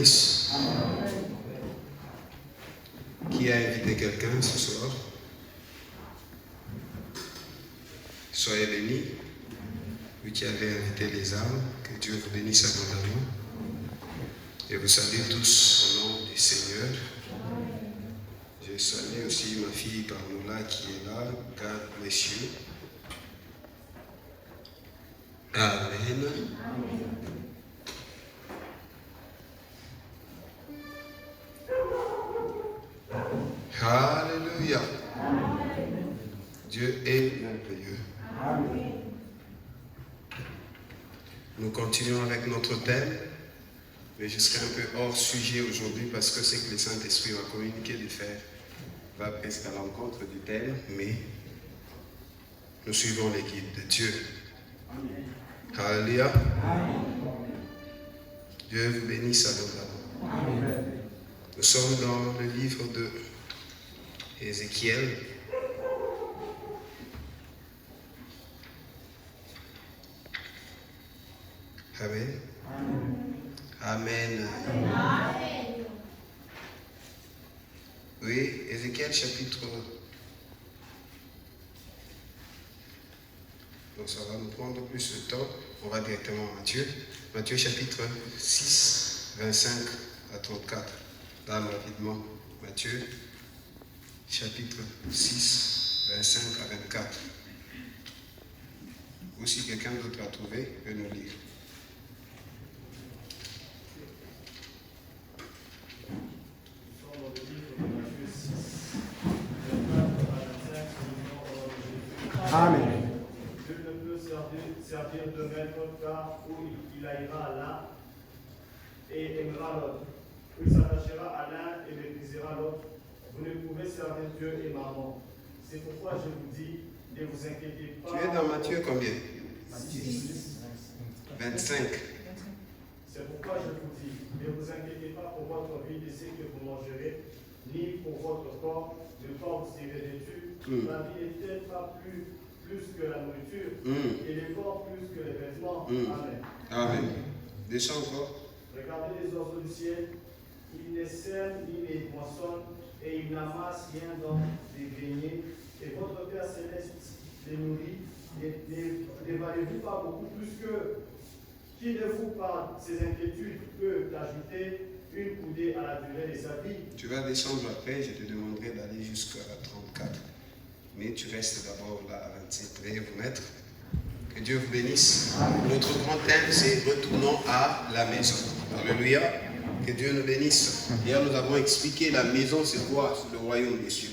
bénisse. Qui a invité quelqu'un ce soir? Soyez bénis. Vous qui avez invité les âmes, que Dieu vous bénisse abondamment. Et vous salue tous au nom du Seigneur. Je salue aussi ma fille Parnola qui est là. God bless you. Amen. Alléluia. Dieu est merveilleux. Nous continuons avec notre thème, mais je serai un peu hors sujet aujourd'hui parce que c'est que le Saint-Esprit va communiquer de faire va presque à l'encontre du thème, mais nous suivons les guides de Dieu. Alléluia. Dieu vous bénisse abondamment. Nous sommes dans le livre de Ézéchiel. Amen. Amen. Oui, Ézéchiel chapitre. Donc ça va nous prendre plus de temps. On va directement à Matthieu. Matthieu chapitre 6, 25 à 34. Là, rapidement. Matthieu chapitre 6, 25 à 24. Ou si quelqu'un d'autre a trouvé, peut nous lire. Amen. Dieu ne peut servir de maître car où il haïra l'un et aimera l'autre. Où il s'attachera à l'un et méprisera l'autre. Vous ne pouvez servir Dieu et maman. C'est pourquoi je vous dis, ne vous inquiétez pas. Tu es dans Matthieu combien? 6. 25. C'est pourquoi je vous dis, ne vous inquiétez pas pour votre vie de ce que vous mangerez, ni pour votre corps, de quoi vous serez vêtus. La vie n'est-elle pas plus que la nourriture, et les corps plus que les vêtements. Amen. Amen. Descends encore. Regardez les oiseaux du ciel, ils ne sèment ni ne moissonnent, et ils n'amassent rien dans des greniers, et votre Père céleste les nourrit. Ne valez-vous pas beaucoup plus que qui de vous, par ses inquiétudes, peut ajouter une coudée à la durée de sa vie? Tu vas descendre après, je te demanderai d'aller jusqu'à 34. Mais tu restes d'abord là à 27. Veuillez vous mettre. Que Dieu vous bénisse. Notre grand thème, c'est retournons à la maison. Alléluia. Que Dieu nous bénisse. Hier, nous avons expliqué la maison, c'est quoi? C'est le royaume des cieux.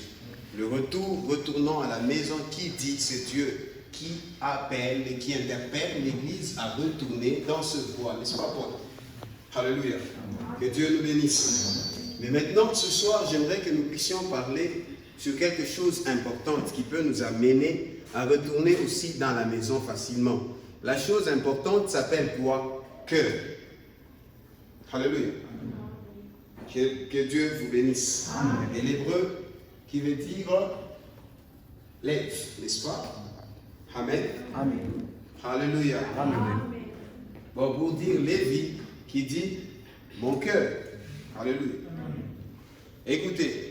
Le retournons à la maison, qui dit, c'est Dieu qui appelle et qui interpelle l'Église à retourner dans ce voie. N'est-ce pas, Paul? Alléluia. Que Dieu nous bénisse. Mais maintenant, ce soir, j'aimerais que nous puissions parler sur quelque chose d'important qui peut nous amener à retourner aussi dans la maison facilement. La chose importante s'appelle quoi? Cœur. Alléluia. Que Dieu vous bénisse. Et l'hébreu qui veut dire lève, n'est-ce pas? Amen. Amen. Alléluia. Amen. Bon, pour dire Lévi qui dit mon cœur. Alléluia. Écoutez.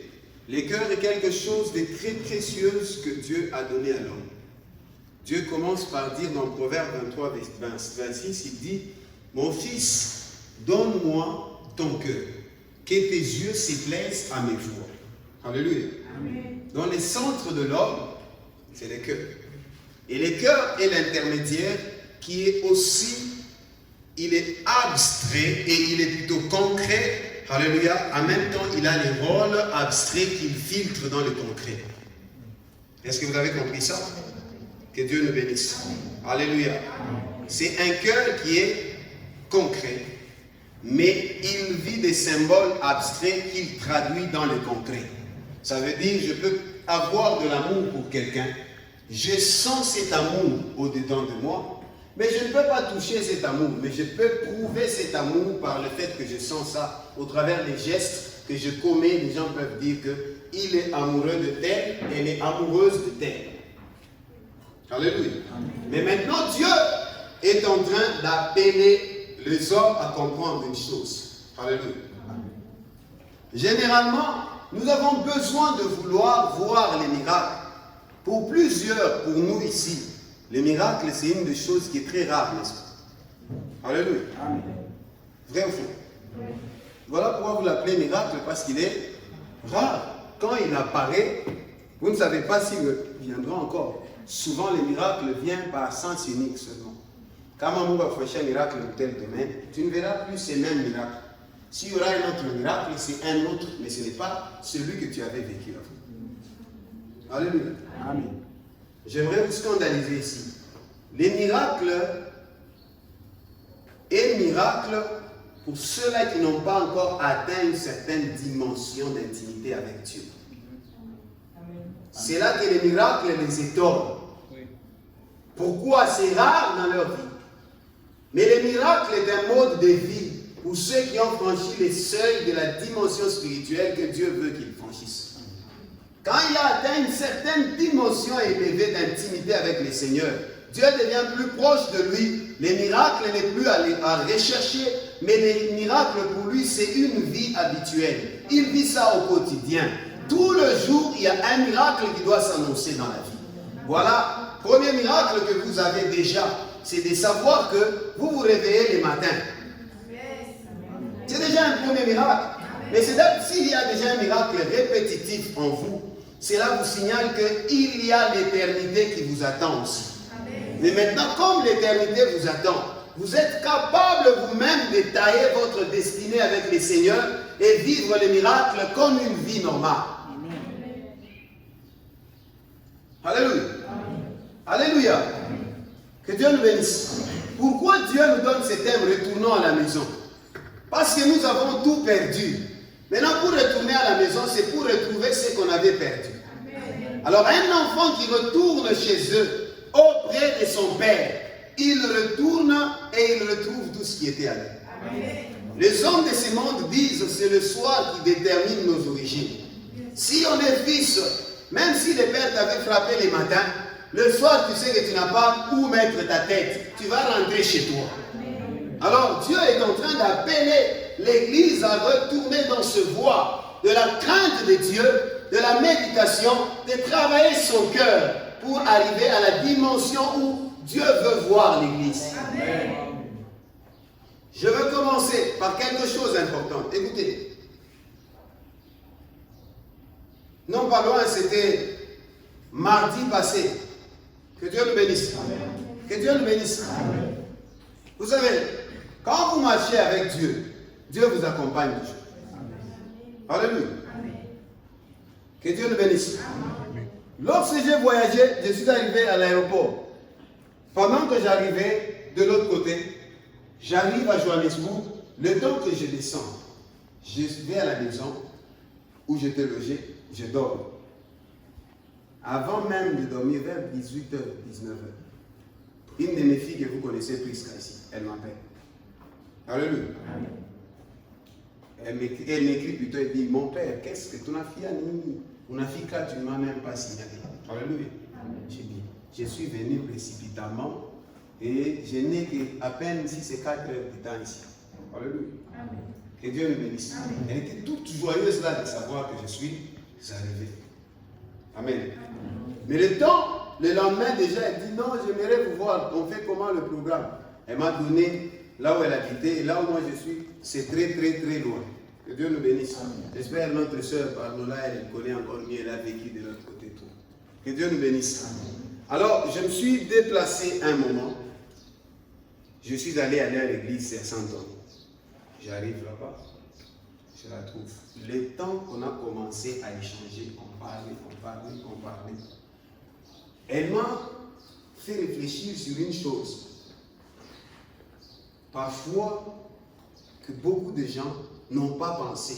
Le cœur est quelque chose de très précieux que Dieu a donné à l'homme. Dieu commence par dire dans Proverbe 23, 26, il dit, mon fils, donne-moi ton cœur, que tes yeux se plaisent à mes voies. Alléluia. Amen. Dans le centre de l'homme, c'est le cœur. Et le cœur est l'intermédiaire qui est aussi, il est abstrait et il est plutôt concret. Alléluia. En même temps, il a les rôles abstraits qu'il filtre dans le concret. Est-ce que vous avez compris ça? Que Dieu nous bénisse. Alléluia. C'est un cœur qui est concret, mais il vit des symboles abstraits qu'il traduit dans le concret. Ça veut dire, je peux avoir de l'amour pour quelqu'un, je sens cet amour au-dedans de moi, mais je ne peux pas toucher cet amour, mais je peux prouver cet amour par le fait que je sens ça, au travers des gestes que je commets. Les gens peuvent dire qu'il est amoureux de tel, elle est amoureuse de tel. Alléluia. Mais maintenant, Dieu est en train d'appeler les hommes à comprendre une chose. Alléluia. Généralement, nous avons besoin de vouloir voir les miracles. Pour plusieurs, pour nous ici, les miracles, c'est une des choses qui est très rare, n'est-ce pas? Alléluia. Vrai ou faux? Voilà pourquoi vous l'appelez miracle, parce qu'il est rare. Quand il apparaît, vous ne savez pas s'il viendra encore. Souvent, les miracles viennent par sens unique seulement. Quand on va faire un miracle tel domaine, tu ne verras plus ces mêmes miracles. S'il y aura un autre miracle, c'est un autre, mais ce n'est pas celui que tu avais vécu avant. Alléluia. Amen. J'aimerais vous scandaliser ici. Les miracles et miracles pour ceux-là qui n'ont pas encore atteint une certaine dimension d'intimité avec Dieu. C'est là que les miracles les étonnent. Pourquoi? C'est rare dans leur vie. Mais les miracles est un mode de vie pour ceux qui ont franchi les seuils de la dimension spirituelle que Dieu veut qu'ils franchissent. Quand il a atteint une certaine dimension élevée d'intimité avec le Seigneur, Dieu devient plus proche de lui. Les miracles n'est plus à rechercher, mais les miracles pour lui, c'est une vie habituelle. Il vit ça au quotidien. Tout le jour, il y a un miracle qui doit s'annoncer dans la vie. Voilà, premier miracle que vous avez déjà, c'est de savoir que vous vous réveillez les matins. C'est déjà un premier miracle. Mais c'est s'il y a déjà un miracle répétitif en vous, cela vous signale qu'il y a l'éternité qui vous attend aussi. Mais maintenant, comme l'éternité vous attend, vous êtes capable vous-même de tailler votre destinée avec le Seigneur et vivre les miracles comme une vie normale. Alléluia. Alléluia. Que Dieu nous bénisse. Pourquoi Dieu nous donne ce thème, retournons à la maison? Parce que nous avons tout perdu. Maintenant, pour retourner à la maison, c'est pour retrouver ce qu'on avait perdu. Alors, un enfant qui retourne chez eux, auprès de son père, il retourne et il retrouve tout ce qui était à lui. Les hommes de ce monde disent que c'est le soir qui détermine nos origines. Si on est fils, même si le père t'avait frappé les matins, le soir tu sais que tu n'as pas où mettre ta tête. Tu vas rentrer chez toi. Alors Dieu est en train d'appeler l'Église à retourner dans ce voie de la crainte de Dieu, de la méditation, de travailler son cœur pour arriver à la dimension où Dieu veut voir l'Église. Je veux commencer par quelque chose d'important. Écoutez. Non pas loin, c'était mardi passé. Que Dieu nous bénisse. Que Dieu nous bénisse. Vous savez, quand vous marchez avec Dieu, Dieu vous accompagne toujours. Alléluia. Que Dieu nous bénisse. Lorsque j'ai voyagé, je suis arrivé à l'aéroport. Pendant que j'arrivais de l'autre côté, j'arrive à Johannesburg. Le temps que je descends, je vais à la maison où j'étais logé, je dors. Avant même de dormir, vers 18h, 19h, une de mes filles que vous connaissez, Prisca ici, elle m'appelle. Alléluia. Elle m'écrit plutôt, elle dit, mon père, qu'est-ce que tu as fait à nous? On a fait que tu ne m'as même pas signalé. Alléluia. J'ai dit, je suis venu précipitamment et je n'ai qu'à peine 6 et 4 heures de temps ici. Alléluia. Que Dieu me bénisse. Elle était toute joyeuse là de savoir que je suis arrivé. Amen. Mais le lendemain déjà, elle dit, non, j'aimerais vous voir, on fait comment le programme? Elle m'a donné là où elle habitait, et là où moi je suis, c'est très très très loin. Que Dieu nous bénisse. J'espère notre soeur Barnola, elle connaît encore mieux, elle a vécu de l'autre côté tout. Que Dieu nous bénisse. Alors, je me suis déplacé un moment. Je suis allé à l'église, c'est à Saint-Antoine. J'arrive là-bas, je la trouve. Le temps qu'on a commencé à échanger, on parlait. Elle m'a fait réfléchir sur une chose. Parfois, que beaucoup de gens n'ont pas pensé.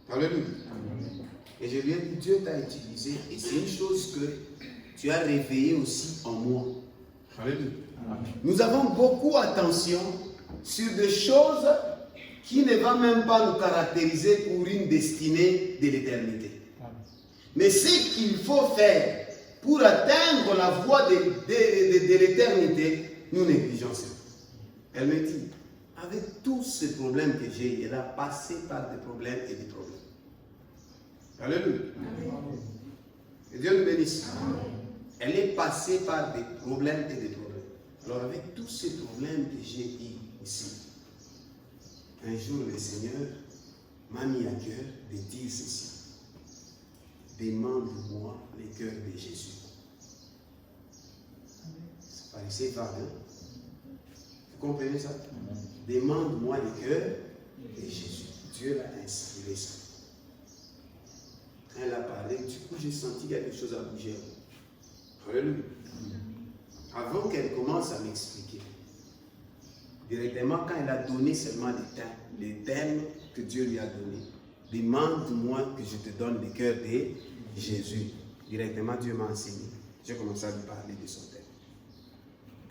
Alléluia. Et je lui ai dit, Dieu t'a utilisé et c'est une chose que tu as réveillée aussi en moi. Alléluia. Nous avons beaucoup attention sur des choses qui ne vont même pas nous caractériser pour une destinée de l'éternité. Mais ce qu'il faut faire pour atteindre la voie de l'éternité, nous négligeons ça. Elle me dit, ah avec tous ces problèmes que j'ai, elle a passé par des problèmes et des problèmes. Alléluia. Que Dieu nous bénisse. Elle est passée par des problèmes et des problèmes. Alors avec tous ces problèmes que j'ai eus ici, un jour le Seigneur m'a mis à cœur de dire ceci. Demande-moi le cœur de Jésus. Ça paraissait vague, hein? Vous comprenez ça? Demande-moi le cœur de Jésus. Dieu l'a inspiré ça. Elle a parlé, du coup j'ai senti qu'il y a quelque chose à bouger. Alléluia. Avant qu'elle commence à m'expliquer, directement quand elle a donné seulement les thèmes que Dieu lui a donnés, demande-moi que je te donne le cœur de Jésus. Directement Dieu m'a enseigné. J'ai commencé à lui parler de son thème.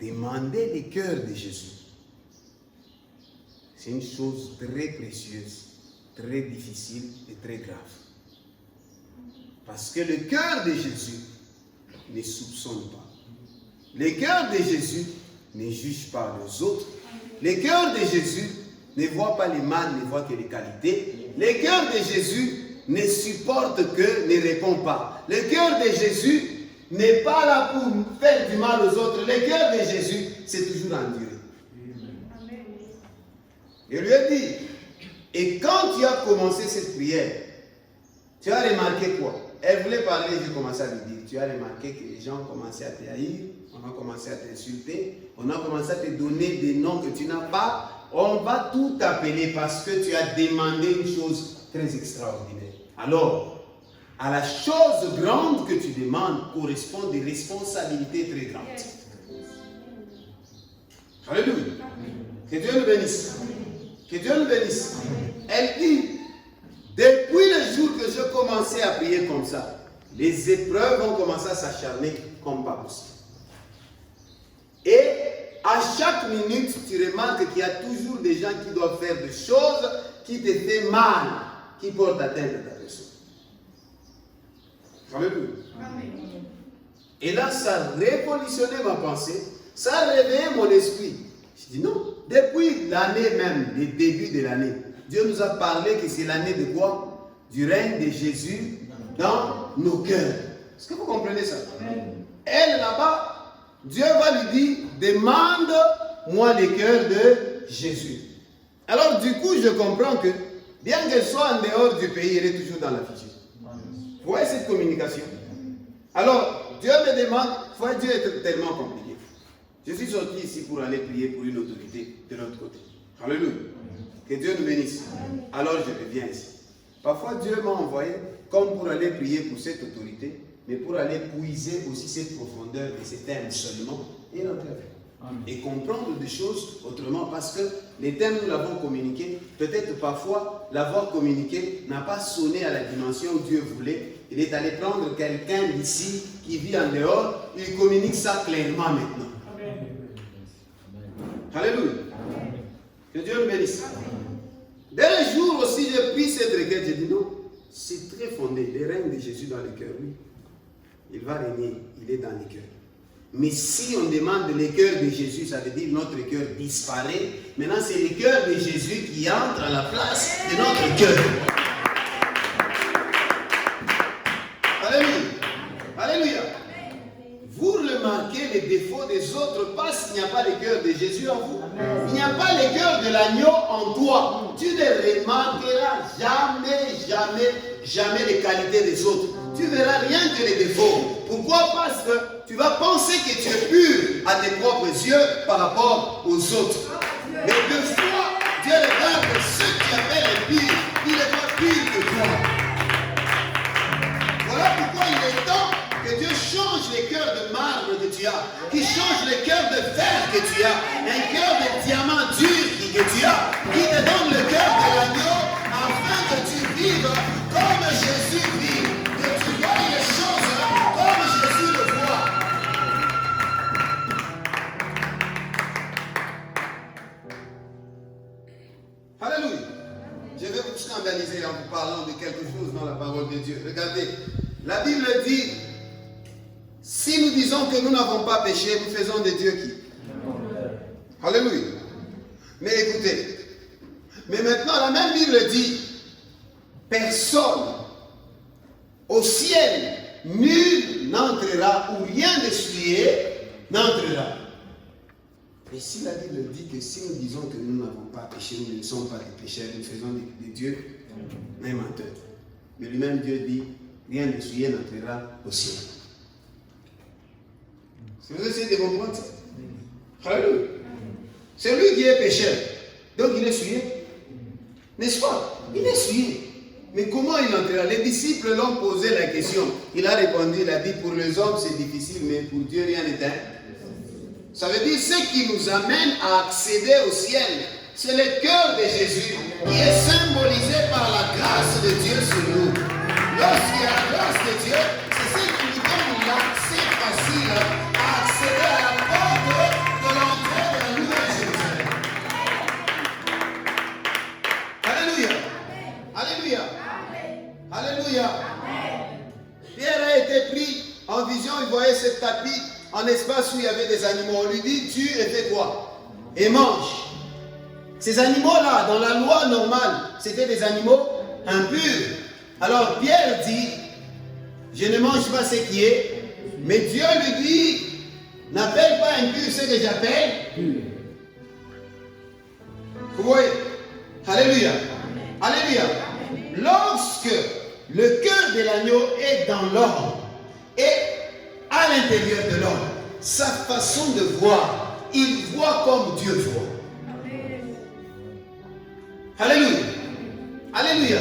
Demandez le cœur de Jésus. C'est une chose très précieuse, très difficile et très grave. Parce que le cœur de Jésus ne soupçonne pas. Le cœur de Jésus ne juge pas les autres. Le cœur de Jésus ne voit pas les mal, ne voit que les qualités. Le cœur de Jésus ne supporte que, ne répond pas. Le cœur de Jésus n'est pas là pour faire du mal aux autres. Le cœur de Jésus, c'est toujours enduré. Je lui ai dit, et quand tu as commencé cette prière, tu as remarqué quoi? Elle voulait parler, j'ai commencé à lui dire, tu as remarqué que les gens ont commencé à te haïr, on a commencé à t'insulter, on a commencé à te donner des noms que tu n'as pas, on va tout t'appeler parce que tu as demandé une chose très extraordinaire. Alors, à la chose grande que tu demandes correspondent des responsabilités très grandes. Alléluia. Que Dieu nous bénisse. Que Dieu nous bénisse. Elle dit, depuis le jour que je commençais à prier comme ça, les épreuves ont commencé à s'acharner comme pas possible. Et à chaque minute, tu remarques qu'il y a toujours des gens qui doivent faire des choses qui te font mal, qui portent atteinte à ta personne. Alléluia. Et là, ça a révolutionné ma pensée, ça a réveillé mon esprit. Je dis non, depuis l'année même, le début de l'année, Dieu nous a parlé que c'est l'année de quoi? Du règne de Jésus dans nos cœurs. Est-ce que vous comprenez ça? Elle là-bas, Dieu va lui dire, demande-moi le cœur de Jésus. Alors du coup, je comprends que, bien qu'elle soit en dehors du pays, elle est toujours dans la future. Vous voyez cette communication? Alors, Dieu me demande, Dieu est tellement compliqué. Je suis sorti ici pour aller prier pour une autorité de l'autre côté. Alléluia. Que Dieu nous bénisse. Alors je reviens ici. Parfois Dieu m'a envoyé comme pour aller prier pour cette autorité, mais pour aller puiser aussi cette profondeur de ces thèmes seulement et rentrer avec. Et comprendre des choses autrement, parce que les thèmes nous l'avons communiqué, peut-être parfois l'avoir communiqué n'a pas sonné à la dimension où Dieu voulait. Il est allé prendre quelqu'un d'ici qui vit en dehors, il communique ça clairement maintenant. Alléluia. Que Dieu nous bénisse. Dès le jour aussi, j'ai pris cette requête, j'ai dit non, c'est très fondé. Le règne de Jésus dans le cœur, oui. Il va régner, il est dans le cœur. Mais si on demande le cœur de Jésus, ça veut dire notre cœur disparaît. Maintenant, c'est le cœur de Jésus qui entre à la place de notre cœur. Alléluia. Alléluia. Vous remarquez les défauts des autres parce qu'il n'y a pas le cœur de Jésus en vous. Il n'y a pas le cœur de l'agneau en toi. Tu ne remarqueras jamais les qualités des autres. Tu ne verras rien que les défauts. Pourquoi? Parce que tu vas penser que tu es pur à tes propres yeux par rapport aux autres. Mais deux fois, Dieu regarde ceux qui appellent les pires. Il est pas pire que toi. Voilà pourquoi il est temps que Dieu change les cœurs de marbre que tu as, qu'il change les cœurs de fer que tu as, un cœur de diamant dur que tu as, qui te donne le cœur de l'agneau, afin que tu vives comme Jésus vit, que tu vois les choses comme Jésus le voit. Alléluia. Je vais vous scandaliser en vous parlant de quelque chose dans la parole de Dieu. Regardez, la Bible dit, si nous disons que nous n'avons pas péché, nous faisons de Dieu qui? Alléluia. Mais écoutez, mais maintenant la même Bible dit, personne au ciel, nul n'entrera ou rien de souillé n'entrera. Et si la Bible dit que si nous disons que nous n'avons pas péché, nous ne sommes pas des pécheurs, nous faisons des dieux, même menteur. Mais lui-même Dieu dit, rien de souillé n'entrera au ciel. Est-ce que vous essayez de comprendre ça? Alléluia. C'est lui qui est pécheur. Donc il est souillé. N'est-ce pas? Il est souillé. Mais comment il entrera? Les disciples l'ont posé la question. Il a répondu, il a dit, pour les hommes c'est difficile, mais pour Dieu rien n'est impossible. Ça veut dire ce qui nous amène à accéder au ciel. C'est le cœur de Jésus qui est symbolisé par la grâce de Dieu sur nous. Lorsqu'il y a la grâce de Dieu, c'est ce qui nous donne l'accès facile à accéder à la porte de l'entrée de la nouvelle Jérusalem. Alléluia. Alléluia. Alléluia. Pierre a été pris en vision, il voyait ce tapis en espace où il y avait des animaux. On lui dit, tue et fais quoi? Et mange. Ces animaux-là, dans la loi normale, c'était des animaux impurs. Alors Pierre dit, je ne mange pas ce qui est, mais Dieu lui dit, n'appelle pas impur ce que j'appelle pur. Vous voyez? Alléluia. Alléluia. Lorsque le cœur de l'agneau est dans l'homme et à l'intérieur de l'homme, sa façon de voir, il voit comme Dieu voit. Alléluia. Alléluia.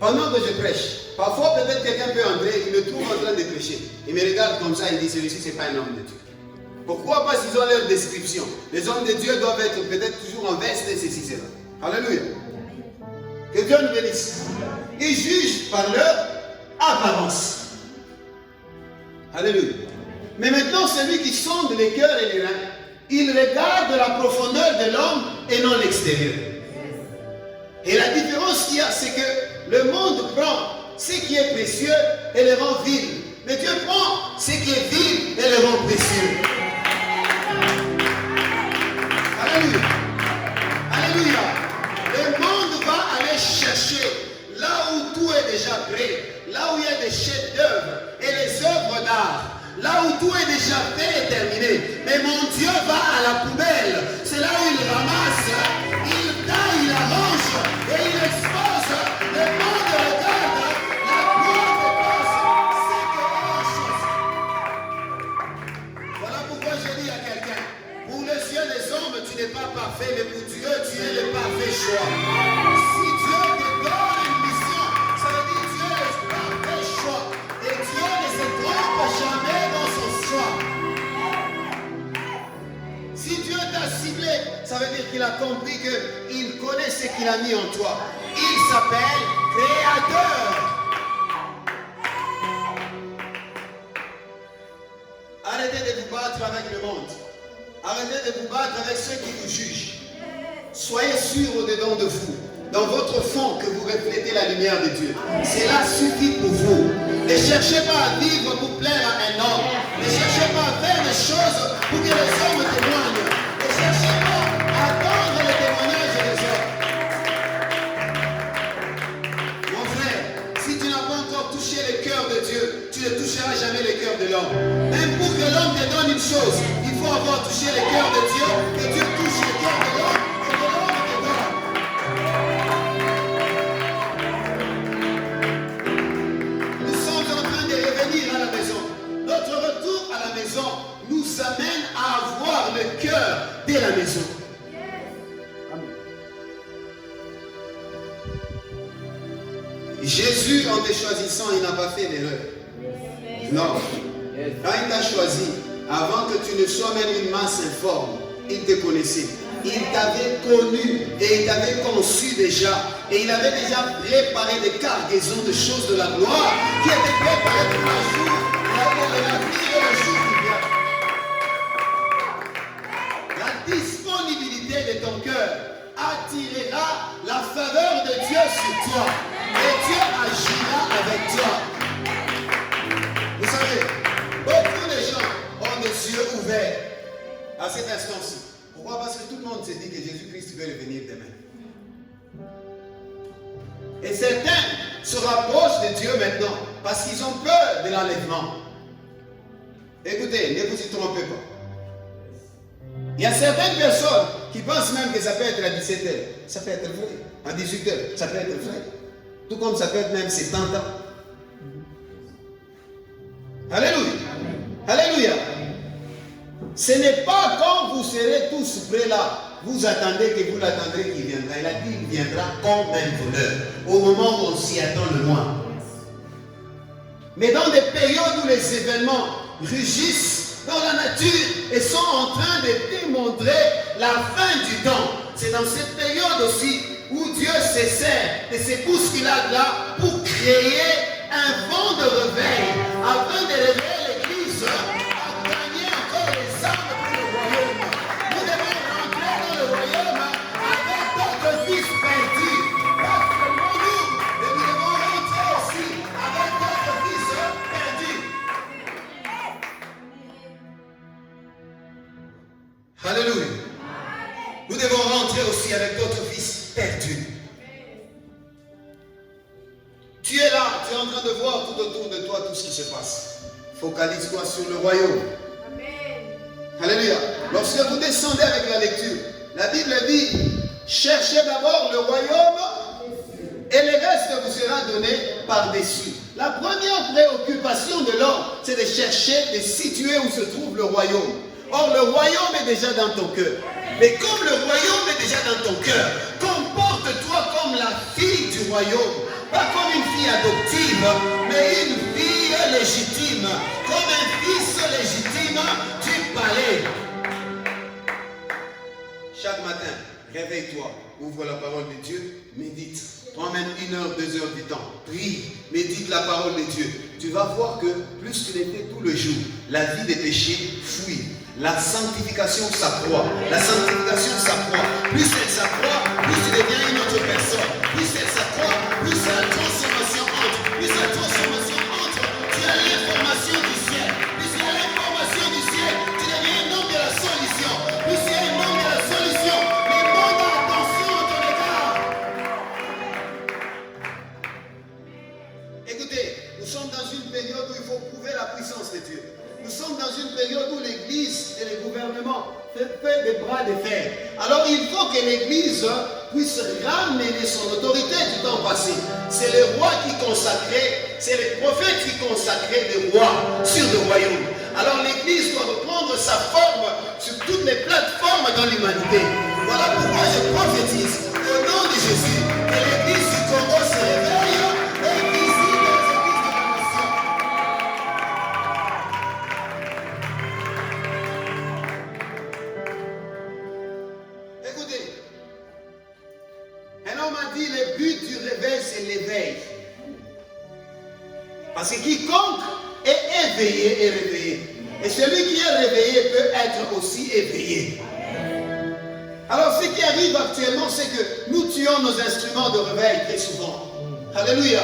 Pendant que je prêche, parfois peut-être quelqu'un peut entrer, il me trouve en train de prêcher. Il me regarde comme ça, il dit, celui-ci, ce n'est pas un homme de Dieu. Pourquoi? Parce qu'ils ont leur description. Les hommes de Dieu doivent être peut-être toujours en veste et ceci, cela. Alléluia. Que Dieu nous bénisse. Ils jugent par leur apparence. Alléluia. Mais maintenant, celui qui sonde les cœurs et les reins, il regarde la profondeur de l'homme et non l'extérieur. Et la différence qu'il y a, c'est que le monde prend ce qui est précieux et le rend vil. Mais Dieu prend ce qui est vil et le rend précieux. Alléluia. Alléluia. Le monde va aller chercher là où tout est déjà prêt, là où il y a des chefs-d'œuvre et les œuvres d'art. Là où tout est déjà fait et terminé. Mais mon Dieu va à la poubelle. C'est là où il ramasse, il taille, il arrange et il expose. Le monde regarde la gloire de Dieu. C'est quelque chose. Voilà pourquoi je dis à quelqu'un, pour les yeux des hommes, tu n'es pas parfait, mais pour Dieu, tu es le parfait choix. Si Dieu te donne une mission, ça veut dire Dieu est le parfait choix. Et Dieu ne se trompe jamais dans son choix. Si Dieu t'a ciblé, ça veut dire qu'il a compris qu'il connaît ce qu'il a mis en toi. Il s'appelle Créateur. Arrêtez de vous battre avec le monde. Arrêtez de vous battre avec ceux qui vous jugent. Soyez sûrs au-dedans de vous, dans votre fond, que vous reflétez la lumière de Dieu. Cela suffit pour vous. Ne cherchez pas à vivre pour plaire à un homme. Ne cherchez pas à faire des choses pour que les hommes témoignent. Ne cherchez pas à attendre le témoignage des hommes. Mon frère, si tu n'as pas encore touché le cœur de Dieu, tu ne toucheras jamais le cœur de l'homme. Même pour que l'homme te donne une chose, il faut avoir touché le cœur de Dieu, que Dieu touche le cœur de l'homme et que l'homme te donne. À la maison. Notre retour à la maison nous amène à avoir le cœur de la maison. Amen. Jésus, en te choisissant, il n'a pas fait d'erreur. Non. Quand il t'a choisi, avant que tu ne sois même une masse informe, il te connaissait. Il t'avait connu et il t'avait conçu déjà. Et il avait déjà préparé des cargaisons de choses de la gloire qui étaient préparées pour un jour, la vie et le jour qui vient. La disponibilité de ton cœur attirera la faveur de Dieu sur toi. Et Dieu agira avec toi. Vous savez, beaucoup de gens ont des yeux ouverts à cet instant-ci. Pourquoi? Parce que tout le monde s'est dit que Jésus tu veux devenir demain. Et certains se rapprochent de Dieu maintenant parce qu'ils ont peur de l'enlèvement. Écoutez, ne vous y trompez pas. Il y a certaines personnes qui pensent même que ça peut être à 17h. Ça peut être vrai. À 18h, ça peut être vrai. Tout comme ça peut être même 70 ans. Alléluia. Alléluia. Ce n'est pas quand vous serez tous prêts là, vous attendez que vous l'attendrez qu'il viendra. Il a dit qu'il viendra comme un voleur, au moment où on s'y attend le moins. Mais dans des périodes où les événements rugissent dans la nature et sont en train de démontrer la fin du temps, c'est dans cette période aussi où Dieu se sert de ces bousculades-là pour créer un vent de réveil, afin de réveiller l'Église à gagner encore les âmes pour le royaume. Nous devons rentrer dans le royaume avec d'autres fils perdus. Parce que pour nous, nous devons rentrer aussi avec d'autres fils perdus. Alléluia. Nous devons rentrer aussi avec d'autres fils perdus. Tu es là, tu es en train de voir tout autour de toi tout ce qui se passe. Focalise-toi sur le royaume. Amen. Alléluia. Lorsque vous descendez avec la lecture, la Bible dit, cherchez d'abord le royaume et le reste vous sera donné par-dessus. La première préoccupation de l'homme, c'est de chercher, de situer où se trouve le royaume. Or, le royaume est déjà dans ton cœur. Mais comme le royaume est déjà dans ton cœur, comporte-toi comme la fille du royaume. Pas comme une fille adoptive, mais une fille légitime. Comme un fils légitime du palais. Chaque matin, réveille-toi, ouvre la parole de Dieu, médite. Prends-même 1 heure, 2 heures du temps. Prie, médite la parole de Dieu. Tu vas voir que plus tu l'étais tout le jour, la vie des péchés fuit. La sanctification s'accroît. La sanctification s'accroît. Plus elle s'accroît, plus tu deviens une autre personne. Plus elle s'accroît, plus la transformation entre. Plus la transformation entre, tu as l'information du ciel. Plus tu as l'information du ciel, tu deviens un homme de la solution. Plus tu es un homme de la solution, le monde a attention à ton égard. Écoutez, nous sommes dans une période où il faut prouver la puissance de Dieu. Nous sommes dans une période où l'Église et le gouvernement fait des bras de fer. Alors il faut que l'Église puisse ramener son autorité du temps passé. C'est le roi qui consacrait, c'est les prophètes qui consacraient des rois sur le royaume. Alors l'Église doit reprendre sa forme sur toutes les plateformes dans l'humanité. Voilà pourquoi je prophétise au nom de Jésus que l'Église du Congo se réveille et visite les églises de la nation. Écoutez, un homme a dit le but du réveil, c'est l'éveil. Parce que quiconque est éveillé est réveillé. Et celui qui est réveillé peut être aussi éveillé. Alors ce qui arrive actuellement, c'est que nous tuons nos instruments de réveil très souvent. Alléluia.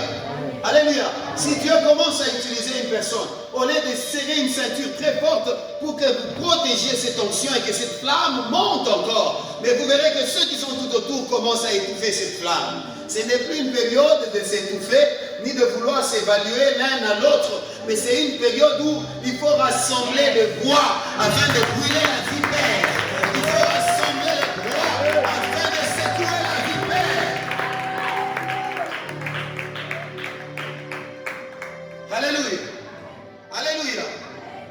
Alléluia. Si Dieu commence à utiliser une personne, au lieu de serrer une ceinture très forte pour que vous protégiez cette onction et que cette flamme monte encore, mais vous verrez que ceux qui sont tout autour commencent à étouffer cette flamme. Ce n'est plus une période de s'étouffer, ni de vouloir s'évaluer l'un à l'autre, mais c'est une période où il faut rassembler le bois afin de brûler la vipère. Il faut rassembler le bois afin de secouer la vipère. Alléluia. Alléluia.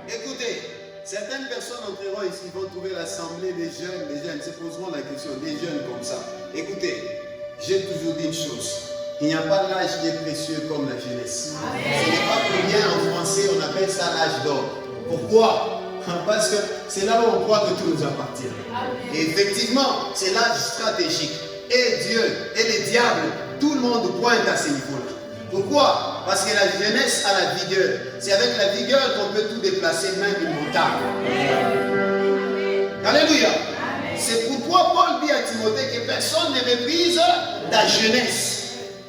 Écoutez, certaines personnes entreront ici, vont trouver l'assemblée des jeunes se poseront la question, des jeunes comme ça. Écoutez, j'ai toujours dit une chose. Il n'y a pas d'âge qui est précieux comme la jeunesse. Ce n'est pas pour rien en français, on appelle ça l'âge d'or. Pourquoi? Parce que c'est là où on croit que tout nous appartient. Et effectivement, c'est l'âge stratégique. Et Dieu et les diables, tout le monde pointe à ce niveau-là. Pourquoi? Parce que la jeunesse a la vigueur. C'est avec la vigueur qu'on peut tout déplacer, même une montagne. Alléluia. C'est pourquoi Paul dit à Timothée que personne ne méprise ta jeunesse.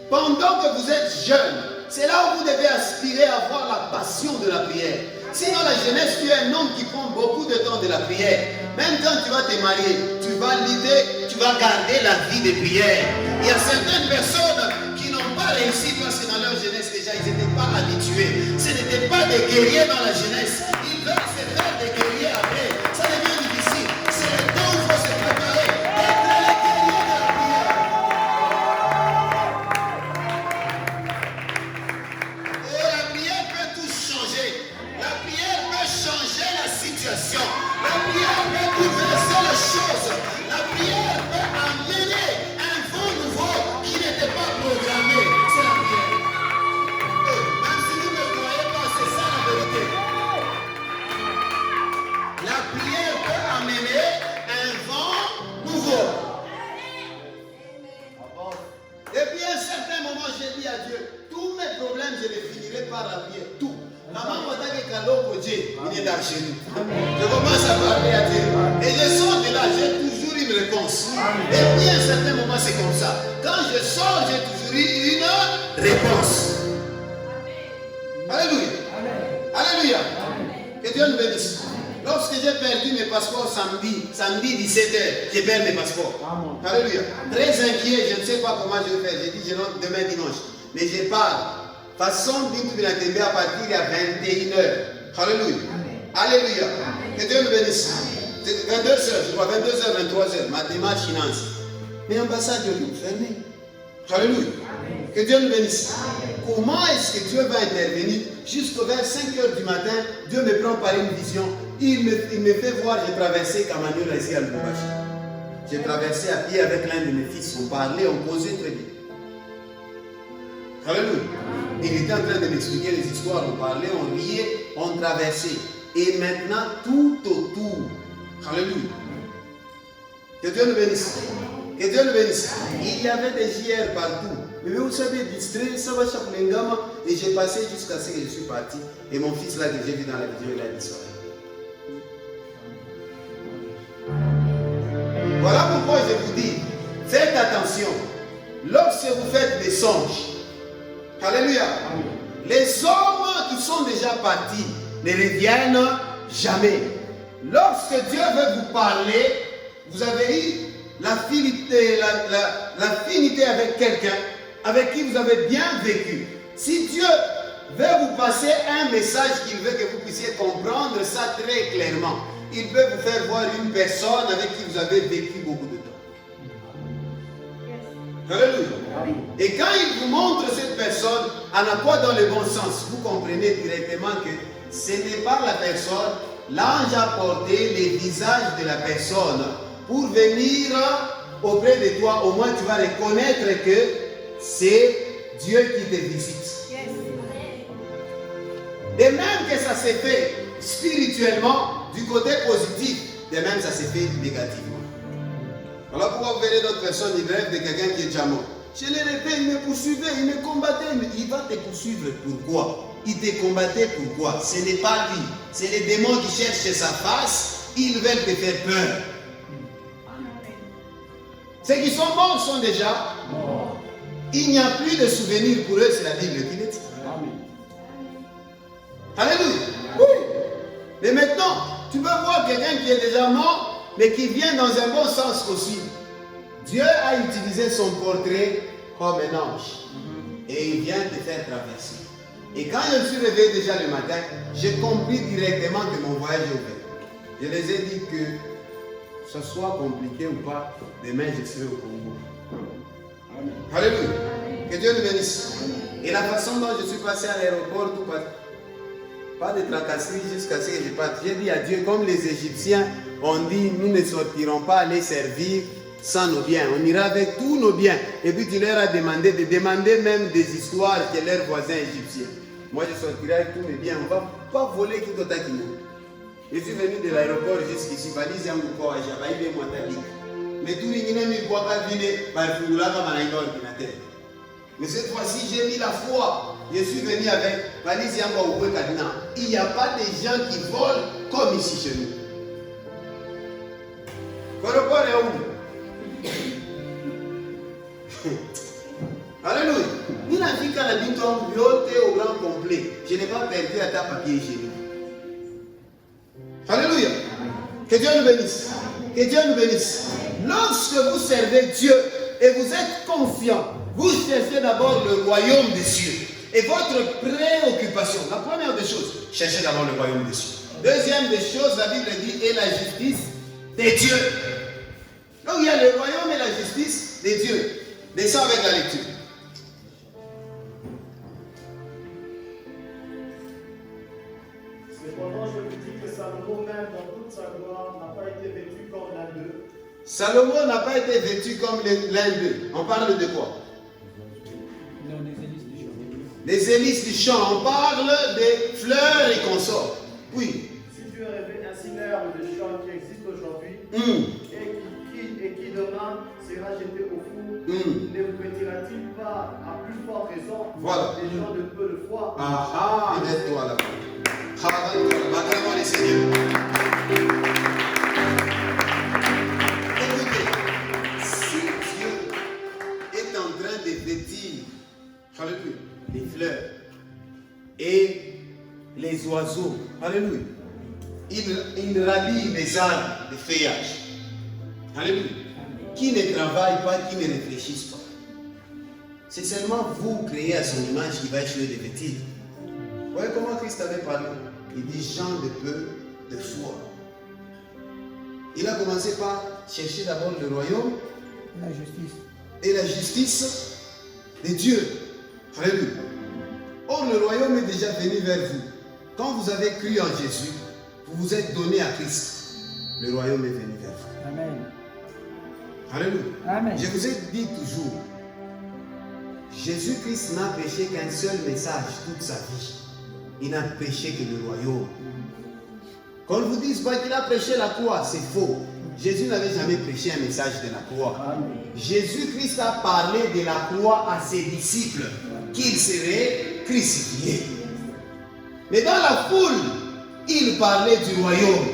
Pendant que vous êtes jeune, c'est là où vous devez aspirer à avoir la passion de la prière. Si dans la jeunesse, tu es un homme qui prend beaucoup de temps de la prière, même quand tu vas te marier, tu vas lutter, tu vas garder la vie de prière. Il y a certaines personnes qui n'ont pas réussi parce que dans leur jeunesse déjà, ils n'étaient pas habitués. Ce n'étaient pas des guerriers dans la jeunesse. Ils veulent se faire des guerriers après. Ça devient difficile. C'est le temps où il faut se préparer. Être les guerriers de la prière. Oh, la prière peut tout changer. La prière peut changer la situation. La prière peut bouleverser les choses. La prière peut amener un vent nouveau qui n'était pas programmé. C'est la prière. Même si vous ne me croyez pas, c'est ça la vérité. La prière peut amener un vent nouveau. Et puis à un certain moment, j'ai dit à Dieu, tous mes problèmes, je les finirai par la prière. Tout. Maman m'a dit que cadeau pour Dieu, il est dans chez nous. Je commence à parler à Dieu. Et je sors de là, j'ai toujours une réponse. Et puis à un certain moment, c'est comme ça. Quand je sors, j'ai toujours eu une réponse. Alléluia. Alléluia. Que Dieu nous bénisse. Lorsque j'ai perdu mes passeports samedi 17h, j'ai perdu mes passeports. Alléluia. Très inquiet, je ne sais pas comment je vais faire. J'ai dit, je rentre demain dimanche. Mais je pars. Façon de à partir de 21h. Alléluia. Alléluia. Que Dieu nous bénisse. C'est 22h, je crois, 22h, 23h. Ma démarche finance. Mais l'ambassade est fermée. Alléluia. Que Dieu nous bénisse. Comment est-ce que Dieu va intervenir jusqu'au vers 5h du matin? Dieu me prend par une vision. Il me fait voir, j'ai traversé Kamanyola ici à Lubumbashi. J'ai traversé à pied avec l'un de mes fils. On parlait, on causait très bien. Alléluia. Il était en train de m'expliquer les histoires. On parlait, on riait, on traversait. Et maintenant, tout autour. Alléluia. Que Dieu nous bénisse. Que Dieu nous bénisse. Il y avait des JR partout. Mais vous savez, distrait, ça va chaque lingama. Et j'ai passé jusqu'à ce que je suis parti. Et mon fils là que j'ai vu dans la vidéo, il a disparu. Voilà pourquoi je vous dis, faites attention. Lorsque vous faites des songes, alléluia, les hommes qui sont déjà partis ne reviennent jamais. Lorsque Dieu veut vous parler, vous avez eu l'affinité avec quelqu'un avec qui vous avez bien vécu. Si Dieu veut vous passer un message qu'il veut que vous puissiez comprendre ça très clairement, il peut vous faire voir une personne avec qui vous avez vécu beaucoup de temps. Alléluia. Et quand il vous montre cette personne, à la fois dans le bon sens, vous comprenez directement que ce n'est pas la personne. L'ange a porté le visage de la personne pour venir auprès de toi. Au moins tu vas reconnaître que c'est Dieu qui te visite. De même que ça s'est fait spirituellement du côté positif, de même ça s'est fait négativement. Voilà pourquoi vous verrez d'autres personnes, ils rêvent de quelqu'un qui est déjà mort. Je l'ai rêvé, il me poursuivait, il me combattait. Mais il va te poursuivre pourquoi? Il te combattait pourquoi? Ce n'est pas lui. C'est les démons qui cherchent sa face. Ils veulent te faire peur. Ceux qui sont morts sont déjà morts. Il n'y a plus de souvenirs pour eux, c'est la Bible qui le dit. Alléluia. Oui. Mais maintenant, tu peux voir quelqu'un qui est déjà mort, mais qui vient dans un bon sens aussi. Dieu a utilisé son portrait comme un ange. Et il vient te faire traverser. Et quand je me suis réveillé déjà le matin, j'ai compris directement que mon voyage est ouvert. Je les ai dit que ce soit compliqué ou pas, demain je serai au Congo. Amen. Alléluia. Que Dieu nous bénisse. Et la façon dont je suis passé à l'aéroport, tout pas de tracasserie jusqu'à ce que je parte. J'ai dit à Dieu, comme les Égyptiens ont dit, nous ne sortirons pas aller servir sans nos biens. On ira avec tous nos biens. Et puis tu leur as demandé de demander même des histoires que leurs voisins égyptiens. Moi je sortirai avec tous mes biens. On ne va pas voler qui d'autre qui nous. Je suis venu de l'aéroport jusqu'ici. Valise yangu kwa Jabaïbe Mwatali. Mais tout le monde me voit pas venir par Fungula comme un ordinateur. Mais cette fois-ci, j'ai mis la foi. Je suis venu avec valise yangu au Kadina. Il n'y a pas de gens qui volent comme ici chez nous. L'aéroport est où? Alléluia. Nous n'avons vu qu'à la bintou au grand complet. Je n'ai pas perdu à ta papier chez nous. Alléluia. Que Dieu nous bénisse. Que Dieu nous bénisse. Lorsque vous servez Dieu et vous êtes confiant, vous cherchez d'abord le royaume des cieux. Et votre préoccupation, la première des choses, cherchez d'abord le royaume des cieux. Deuxième des choses, la Bible dit, et la justice des dieux. Donc il y a le royaume et la justice des dieux. Descends avec la lecture. Cependant, je vous dis que Salomon, même dans toute sa gloire, n'a pas été vêtu comme l'un d'eux. Salomon n'a pas été vêtu comme l'un d'eux. On parle de quoi? Les hélices du champ. On parle des fleurs et consorts. Oui. Si Dieu révèle ainsi l'herbe de champ qui existe aujourd'hui et qui demain sera jeté au four, ne vous vêtira-t-il pas à plus forte raison des gens de peu de foi? Arrête-toi là. Acclamons les seigneurs. Écoutez, si Dieu est en train de vêtir, alléluia, les fleurs et les oiseaux, alléluia, il rallie les arbres de feuillage, alléluia, qui ne travaillent pas, qui ne réfléchissent pas. C'est seulement vous créez à son image qui va échouer de vêtir. Vous voyez comment Christ avait parlé? Il dit gens de peu de foi. Il a commencé par chercher d'abord le royaume et la justice de Dieu. Alléluia. Or, le royaume est déjà venu vers vous. Quand vous avez cru en Jésus, vous vous êtes donné à Christ. Le royaume est venu vers vous. Amen. Alléluia. Amen. Je vous ai dit toujours, Jésus-Christ n'a prêché qu'un seul message toute sa vie. Il n'a prêché que le royaume. Qu'on ne vous dise pas qu'il a prêché la croix, c'est faux. Jésus n'avait jamais prêché un message de la croix. Jésus-Christ a parlé de la croix à ses disciples, qu'ils seraient crucifiés. Mais dans la foule, il parlait du royaume.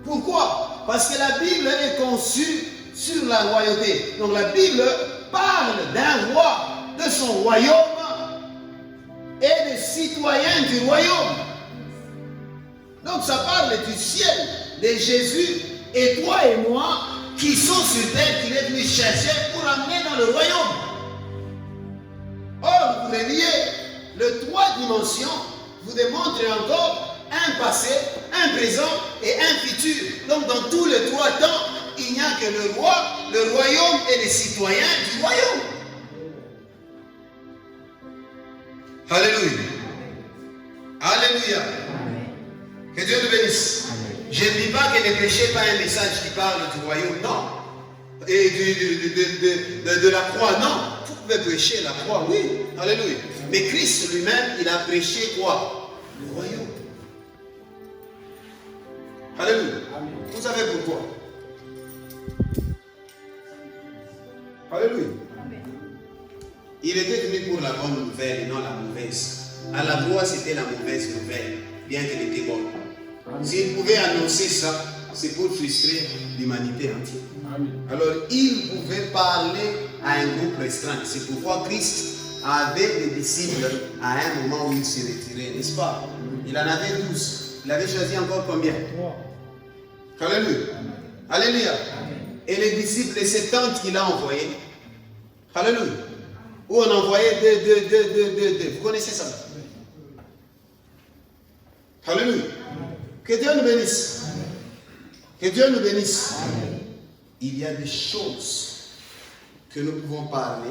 Pourquoi? Parce que la Bible est conçue sur la royauté. Donc la Bible parle d'un roi, de son royaume et des citoyens du royaume. Donc ça parle du ciel, de Jésus et toi et moi qui sont sur terre, qu'il est venu chercher pour amener dans le royaume. Or, vous reliez les trois dimensions, vous démontrez encore un passé, un présent et un futur. Donc dans tous les trois temps, il n'y a que le roi, le royaume et les citoyens du royaume. Alléluia. Alléluia. Que Dieu nous bénisse. Je ne dis pas que ne prêchez pas un message qui parle du royaume, non. Et de la croix, non. Vous pouvez prêcher la croix, oui. Alléluia. Mais Christ lui-même, il a prêché quoi? Le royaume. Alléluia. Vous savez pourquoi? Alléluia. Il était venu pour la bonne nouvelle et non la mauvaise. À la croix, c'était la mauvaise nouvelle, bien qu'elle était bonne. S'il pouvait annoncer ça, c'est pour frustrer l'humanité entière. Alors, il pouvait parler à un groupe restreint. C'est pourquoi Christ avait des disciples à un moment où il s'est retiré, n'est-ce pas? Il en avait 12. Il avait choisi encore combien? 3. Alléluia. Alléluia. Et les disciples, les 70 qu'il a envoyés. Alléluia. Où on envoyait deux. Vous connaissez ça? Alléluia. Que Dieu nous bénisse. Que Dieu nous bénisse. Il y a des choses que nous pouvons parler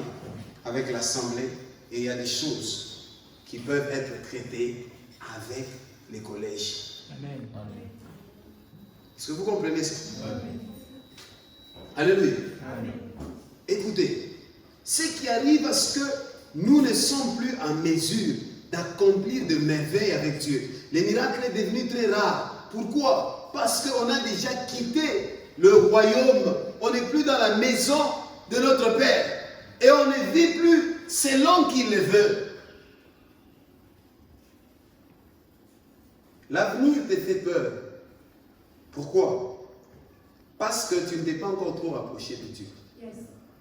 avec l'assemblée et il y a des choses qui peuvent être traitées avec les collèges. Amen. Est-ce que vous comprenez ça? Alléluia. Amen. Écoutez, ce qui arrive à ce que nous ne sommes plus en mesure d'accomplir de merveilles avec Dieu. Les miracles sont devenus très rares. Pourquoi? Parce qu'on a déjà quitté le royaume. On n'est plus dans la maison de notre Père. Et on ne vit plus selon qu'il le veut. L'avenir te fait peur. Pourquoi? Parce que tu ne t'es pas encore trop rapproché de Dieu.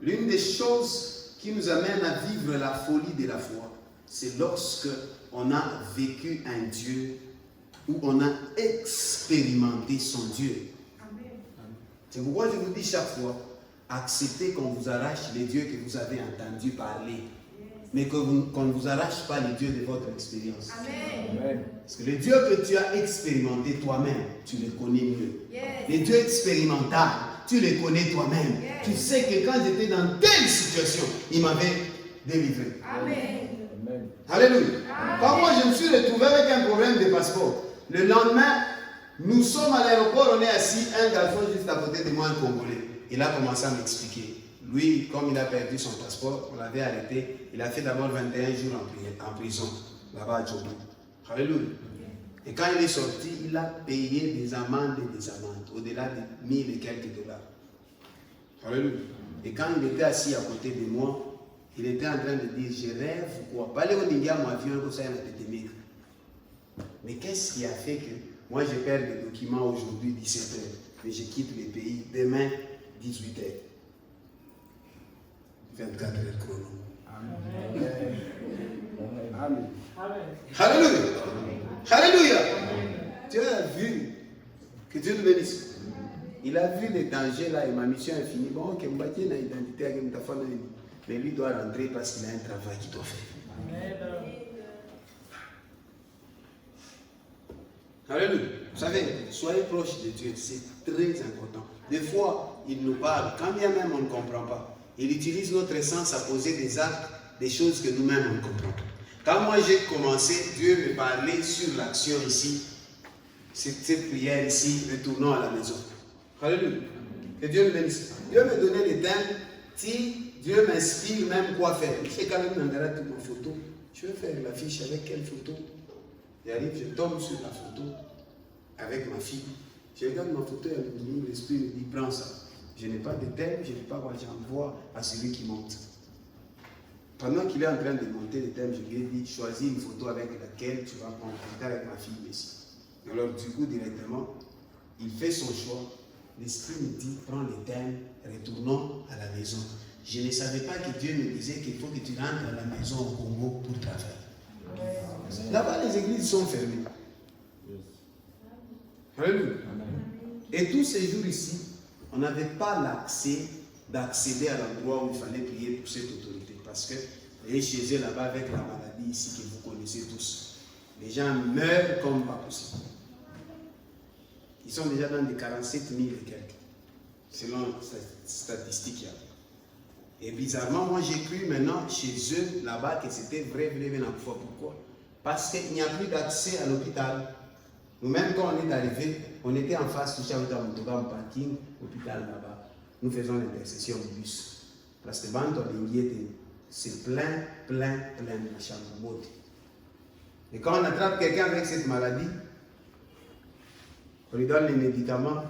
L'une des choses qui nous amène à vivre la folie de la foi, c'est lorsque on a vécu un Dieu où on a expérimenté son Dieu. C'est pourquoi je vous dis chaque fois, acceptez qu'on vous arrache les dieux que vous avez entendu parler. Mais qu'on ne vous arrache pas les dieux de votre expérience. Amen. Parce que les dieux que tu as expérimentés toi-même, tu les connais mieux. Les dieux expérimentaux, tu les connais toi-même. Tu sais que quand j'étais dans telle situation, il m'avait délivré. Amen. Alléluia. Quand moi je me suis retrouvé avec un problème de passeport, le lendemain, nous sommes à l'aéroport, on est assis, un garçon juste à côté de moi, un Congolais. Il a commencé à m'expliquer. Lui, comme il a perdu son passeport, on l'avait arrêté. Il a fait d'abord 21 jours en prison, là-bas à Djobou. Alléluia. Et quand il est sorti, il a payé des amendes et des amendes, au-delà de 1000 et quelques dollars. Alléluia. Et quand il était assis à côté de moi, il était en train de dire, je rêve quoi. Parlez au Nindia, mon avion, comme ça, il a été maigre. Mais qu'est-ce qui a fait que moi, je perds des documents aujourd'hui, 17h, mais je quitte le pays demain, 18h. 24 heures chrono. Amen. Amen. Alléluia. Alléluia. Tu as vu que Dieu nous bénisse. Il a vu les dangers là et ma mission est finie. Bon, ok, m'bâtir une identité avec ta famille. Mais lui doit rentrer parce qu'il a un travail qu'il doit faire. Alléluia. Vous savez, soyez proches de Dieu, c'est très important. Des fois, il nous parle, quand bien même on ne comprend pas. Il utilise notre sens à poser des actes, des choses que nous-mêmes on ne comprend pas. Quand moi j'ai commencé, Dieu me parlait sur l'action ici, cette prière ici, retournons à la maison. Alléluia. Que Dieu nous bénisse. Dieu me donnait les thèmes, si Dieu m'inspire même quoi faire. Je fais quand même toute ma photo. Je vais faire l'affiche avec quelle photo? J'arrive, je tombe sur la photo avec ma fille. Je regarde ma photo et l'esprit me dit, prends ça. Je n'ai pas de thème, je n'ai pas quoi, j'envoie à celui qui monte. Pendant qu'il est en train de monter le thème, je lui ai dit, choisis une photo avec laquelle tu vas prendre contact avec ma fille ici. Alors du coup, directement, il fait son choix. L'esprit me dit, prends le thème, retournons à la maison. Je ne savais pas que Dieu me disait qu'il faut que tu rentres à la maison au Congo pour travailler. Là-bas, les églises sont fermées. Alléluia. Et tous ces jours ici, on n'avait pas l'accès d'accéder à l'endroit où il fallait prier pour cette autorité. Parce que, et chez eux là-bas avec la maladie ici que vous connaissez tous, les gens meurent comme pas possible. Ils sont déjà dans des 47 000 et quelques, selon les statistiques qu'il y a. Et bizarrement, moi j'ai cru maintenant chez eux là-bas que c'était vrai. Pourquoi? Parce qu'il n'y a plus d'accès à l'hôpital. Nous-mêmes, quand on est arrivé, on était en face du parking, hôpital là-bas. Nous faisons l'intercession du bus. Parce que c'est plein de chambre. Et quand on attrape quelqu'un avec cette maladie, on lui donne les médicaments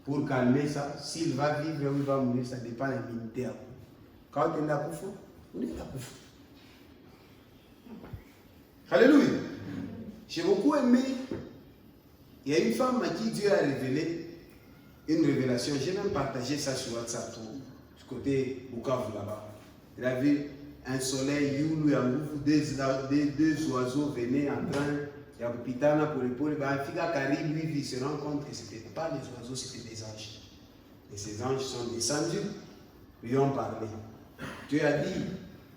pour calmer ça. S'il va vivre ou il va mourir, ça dépend de l'immunité. Quand on est là pour fou, on est là pour fou. Alléluia. J'ai beaucoup aimé. Il y a une femme à qui Dieu a révélé une révélation. J'ai même partagé ça sur WhatsApp, du côté Bukavu là-bas. Il a vu un soleil, deux oiseaux venaient en train, il y a Pitana pour l'épaule. Lui, il se rend compte que ce n'était pas des oiseaux, c'était des anges. Et ces anges sont descendus, lui ont parlé. Dieu a dit,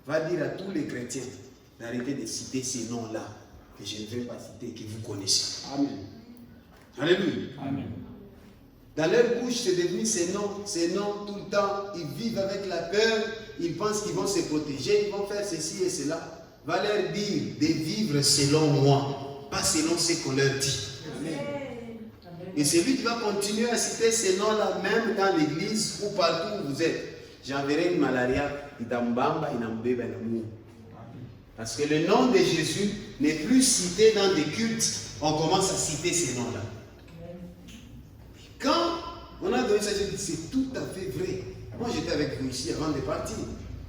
va dire à tous les chrétiens d'arrêter de citer ces noms-là, que je ne vais pas citer, que vous connaissez. Amen. Alléluia. Amen. Dans leur bouche, c'est devenu ces noms tout le temps. Ils vivent avec la peur, ils pensent qu'ils vont se protéger, ils vont faire ceci et cela. Va leur dire de vivre selon moi, pas selon ce qu'on leur dit. Amen. Et c'est lui qui va continuer à citer ces noms-là, même dans l'église ou partout où vous êtes. J'enverrai une malaria, parce que le nom de Jésus n'est plus cité dans des cultes, on commence à citer ces noms-là. Quand on a donné ça, j'ai dit, c'est tout à fait vrai. Moi, j'étais avec vous ici avant de partir.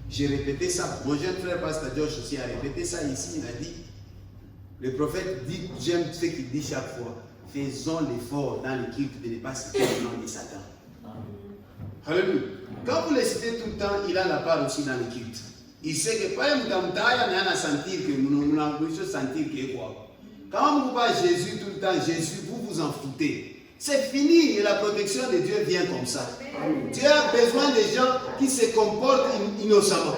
J'ai répété ça. Mon jeune frère, Pasteur Josh aussi, a répété ça ici. Il a dit, le prophète dit, j'aime ce qu'il dit chaque fois, faisons l'effort dans le culte de ne pas citer le nom de Satan. Alléluia. Quand vous le citez tout le temps, il a la part aussi dans le culte. Il sait que pas un mtamtaya, mais on a sentir que nous avons sentir que quoi. Quand vous parlez Jésus tout le temps, Jésus, vous vous en foutez. C'est fini et la protection de Dieu vient comme ça. Dieu a besoin des gens qui se comportent innocemment.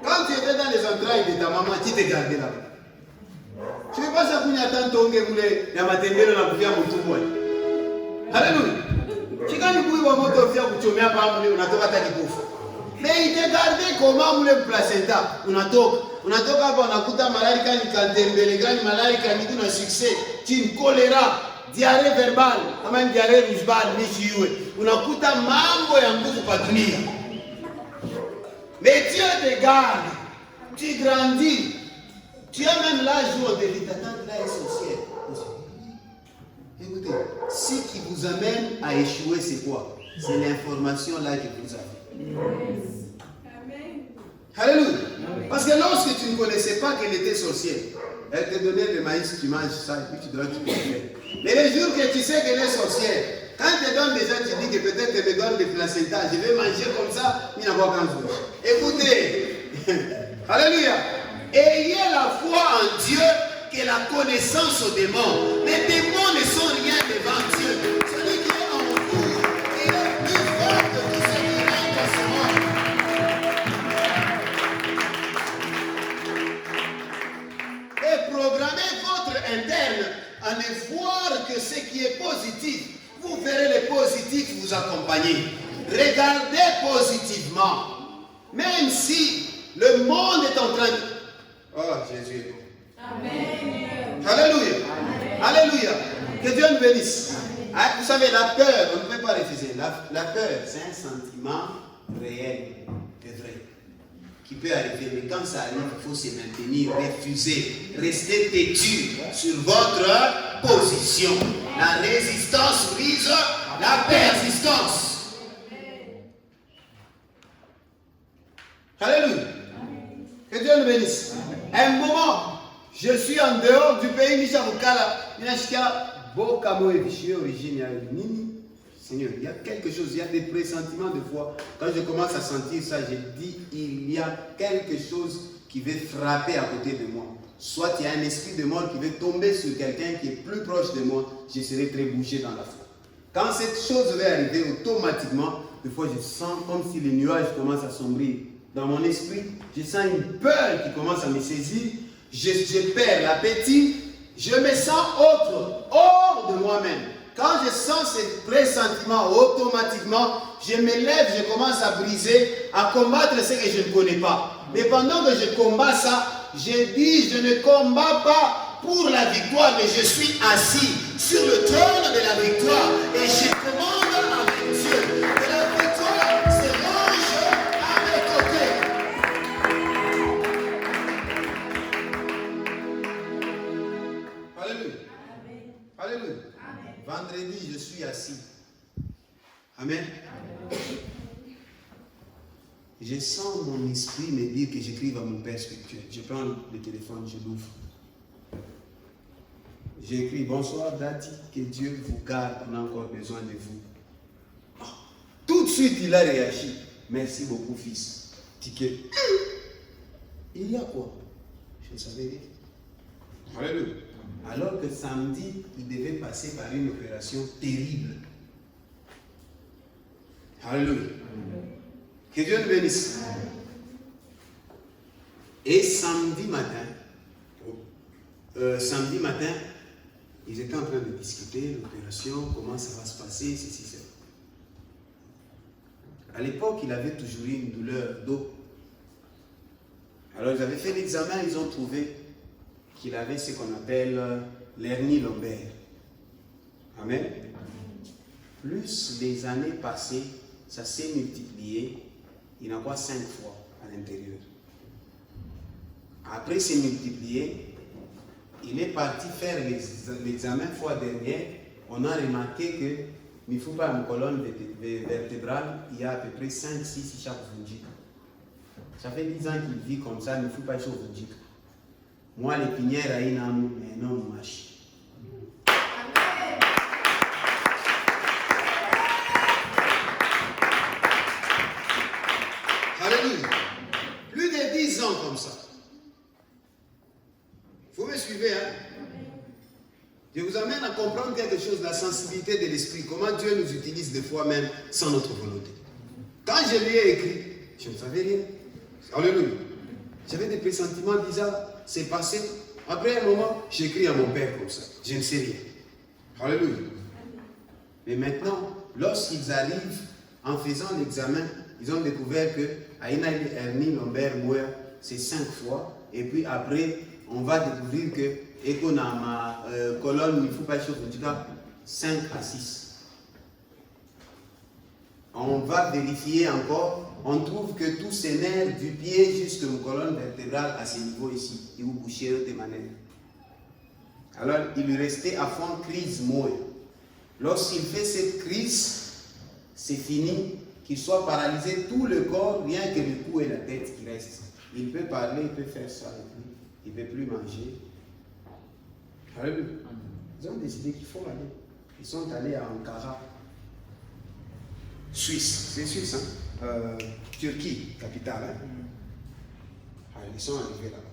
Quand tu étais dans les entrailles de ta maman, qui te gardait là-bas? Tu ne veux pas ça pour y attendre ton gars, il y a ma tendelle dans la bouffée à mon tout boy. Alléluia. Tu quand tu pouvais voir mon fils, tu mets pas on a tout à ta bouffe. Mais il te gardait comment vous le placenta? On a tout on a kuta malari quand il kantembele, quand malari quand il a succès, tu ne choléra, diarrhée verbale, même diarrhée rougebale, ni chioué. On a kuta mambo ya nguvu pa dunia. Mais Dieu te garde, tu grandis. Tu as même l'âge où on te dit, ta tante là est sorcière. Écoutez, ce qui vous amène à échouer, c'est quoi? C'est l'information là que vous avez. Alléluia. Parce que lorsque tu ne connaissais pas qu'elle était sorcière, elle te donnait le maïs, tu manges ça et puis tu dois te faire. Mais le jour que tu sais qu'elle est sorcière, quand tu donnes déjà, tu dis que peut-être qu'elle me donne des placentas, je vais manger comme ça, il n'y a pas qu'un jour. Écoutez, alléluia. Ayez la foi en Dieu que la connaissance aux démons. Les démons ne sont rien devant Dieu. Celui qui est en vous, il est plus fort que tout ce qui règne dans ce monde. Et programmez votre interne à ne voir que ce qui est positif. Vous verrez les positifs vous accompagner. Regardez positivement. Même si le monde est en train de... Oh, Jésus est bon. Amen. Alléluia. Amen. Alléluia. Que Dieu nous bénisse. Ah, vous savez, la peur, on ne peut pas refuser. La peur, c'est un sentiment réel et vrai qui peut arriver. Mais quand ça arrive, il faut se maintenir, refuser, rester têtu sur votre position. La résistance vise la persistance. Alléluia. Que Dieu nous bénisse. Un moment, je suis en dehors du pays, Seigneur, il y a quelque chose, il y a des pressentiments de foi. Quand je commence à sentir ça, je dis, il y a quelque chose qui veut frapper à côté de moi. Soit il y a un esprit de mort qui veut tomber sur quelqu'un qui est plus proche de moi, je serai très bouché dans la foi. Quand cette chose va arriver automatiquement, des fois je sens comme si les nuages commencent à sombrir. Dans mon esprit, je sens une peur qui commence à me saisir. Je perds l'appétit. Je me sens hors de moi-même. Quand je sens ces pressentiments, automatiquement, je me lève, je commence à briser, à combattre ce que je ne connais pas. Mais pendant que je combats ça, je dis, je ne combats pas pour la victoire, mais je suis assis sur le trône de la victoire. Et je commande avec Dieu. Et la victoire se range à mes côtés. Alléluia. Alléluia. Vendredi, je suis assis. Amen. Je sens mon esprit me dire que j'écrive à mon Père spirituel. Je prends le téléphone, je l'ouvre. J'écris, bonsoir Dati, que Dieu vous garde, on a encore besoin de vous. Tout de suite, il a réagi. Merci beaucoup, fils. Ticket. Il y a quoi? Je ne savais rien. Alléluia. Alors que samedi, il devait passer par une opération terrible. Alléluia. Que Dieu nous bénisse. Et samedi matin, ils étaient en train de discuter l'opération, comment ça va se passer, ceci, cela. À l'époque, il avait toujours eu une douleur d'eau. Alors, ils avaient fait l'examen, ils ont trouvé qu'il avait ce qu'on appelle l'hernie lombaire. Amen. Plus les années passées, ça s'est multiplié. Il y en a quoi 5 fois à l'intérieur. Après s'est multiplié, il est parti faire l'examen fois dernière. On a remarqué que il faut pas une colonne vertébrale, il y a à peu près 5-6 chaque vunjik. Ça fait 10 ans qu'il vit comme ça, il ne faut pas chaque vunjik. Moi, l'épinière a une âme, mais non, mâche. Alléluia. Plus de 10 ans comme ça. Vous me suivez, hein? Je vous amène à comprendre quelque chose, la sensibilité de l'esprit, comment Dieu nous utilise des fois même sans notre volonté. Quand je lui ai écrit, je ne savais rien. Alléluia. J'avais des pressentiments bizarres, c'est passé. Après un moment, j'écris à mon père comme ça. Je ne sais rien. Alléluia. Mais maintenant, lorsqu'ils arrivent, en faisant l'examen, ils ont découvert que Aïna hernie lombaire moelle, c'est 5 fois. Et puis après, on va découvrir que Ekonama, colonne, il ne faut pas chauffer, en tout cas 5 à 6. On va vérifier encore, on trouve que tous ces nerfs du pied jusqu'à la colonne vertébrale à ce niveau ici, ils vous bouchez de manière. Alors il lui restait à fond crise moelle. Lorsqu'il fait cette crise, c'est fini, qu'il soit paralysé tout le corps, rien que le cou et la tête qui restent. Il peut parler, il peut faire ça, il ne peut plus manger. Alléluia. Ils ont décidé qu'il faut aller. Ils sont allés à Ankara, Suisse, c'est Suisse, hein? Turquie, capitale. Hein? Alors, ils sont arrivés là-bas.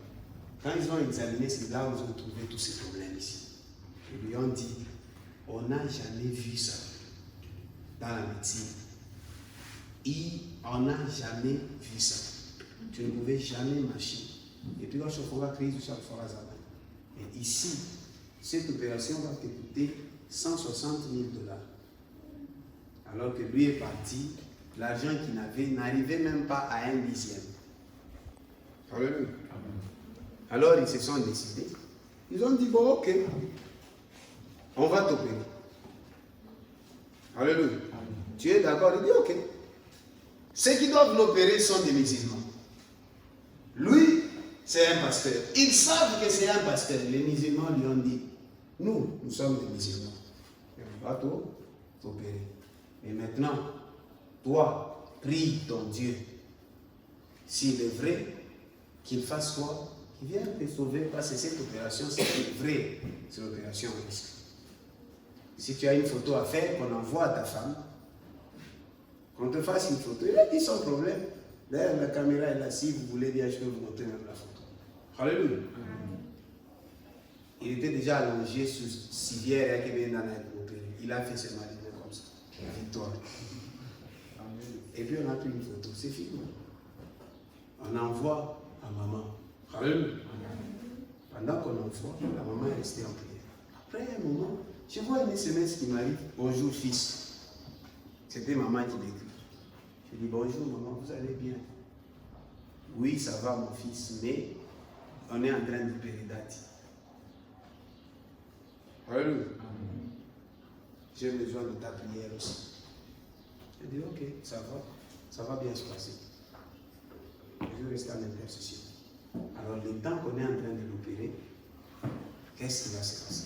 Quand ils ont examiné, c'est là où ils ont trouvé tous ces problèmes ici. Ils lui ont dit, on n'a jamais vu ça dans la médecine. On n'a jamais vu ça. Tu ne pouvais jamais marcher. Et puis quand je ferai crise, je ferai ça. Et ici, cette opération va te coûter 160 000 $. Alors que lui est parti, l'argent qu'il n'arrivait même pas à 1/10. Alléluia. Alors ils se sont décidés. Ils ont dit, bon, ok, on va t'opérer. Alléluia. Tu es d'accord? Il dit, ok. Ceux qui doivent l'opérer sont des musulmans. Lui, c'est un pasteur. Ils savent que c'est un pasteur. Les musulmans lui ont dit, nous sommes des musulmans. Et on va t'opérer. Et maintenant, toi, prie ton Dieu. S'il est vrai, qu'il fasse quoi? Qu'il vienne te sauver, parce que cette opération, c'est vrai. C'est l'opération à risque. Si tu as une photo à faire, qu'on envoie à ta femme, qu'on te fasse une photo, il a dit sans problème. D'ailleurs, la caméra est là, si vous voulez bien, je peux vous montrer même la photo. Alléluia. Il était déjà allongé sous civière et il a fait ce mariage comme ça. Victoire. Et puis on a pris une photo, c'est fini. On envoie à maman. Alléluia. Pendant qu'on envoie, la maman est restée en prière. Après un moment, je vois une SMS qui m'arrive. Bonjour fils. C'était maman qui l'écrit. Je dis bonjour maman, vous allez bien? Oui, ça va mon fils, mais on est en train de périr Dati. Alléluia. J'ai besoin de ta prière aussi. Je dis ok, ça va bien se passer. Je vais rester en intercession. Alors le temps qu'on est en train de l'opérer, qu'est-ce qui va se passer?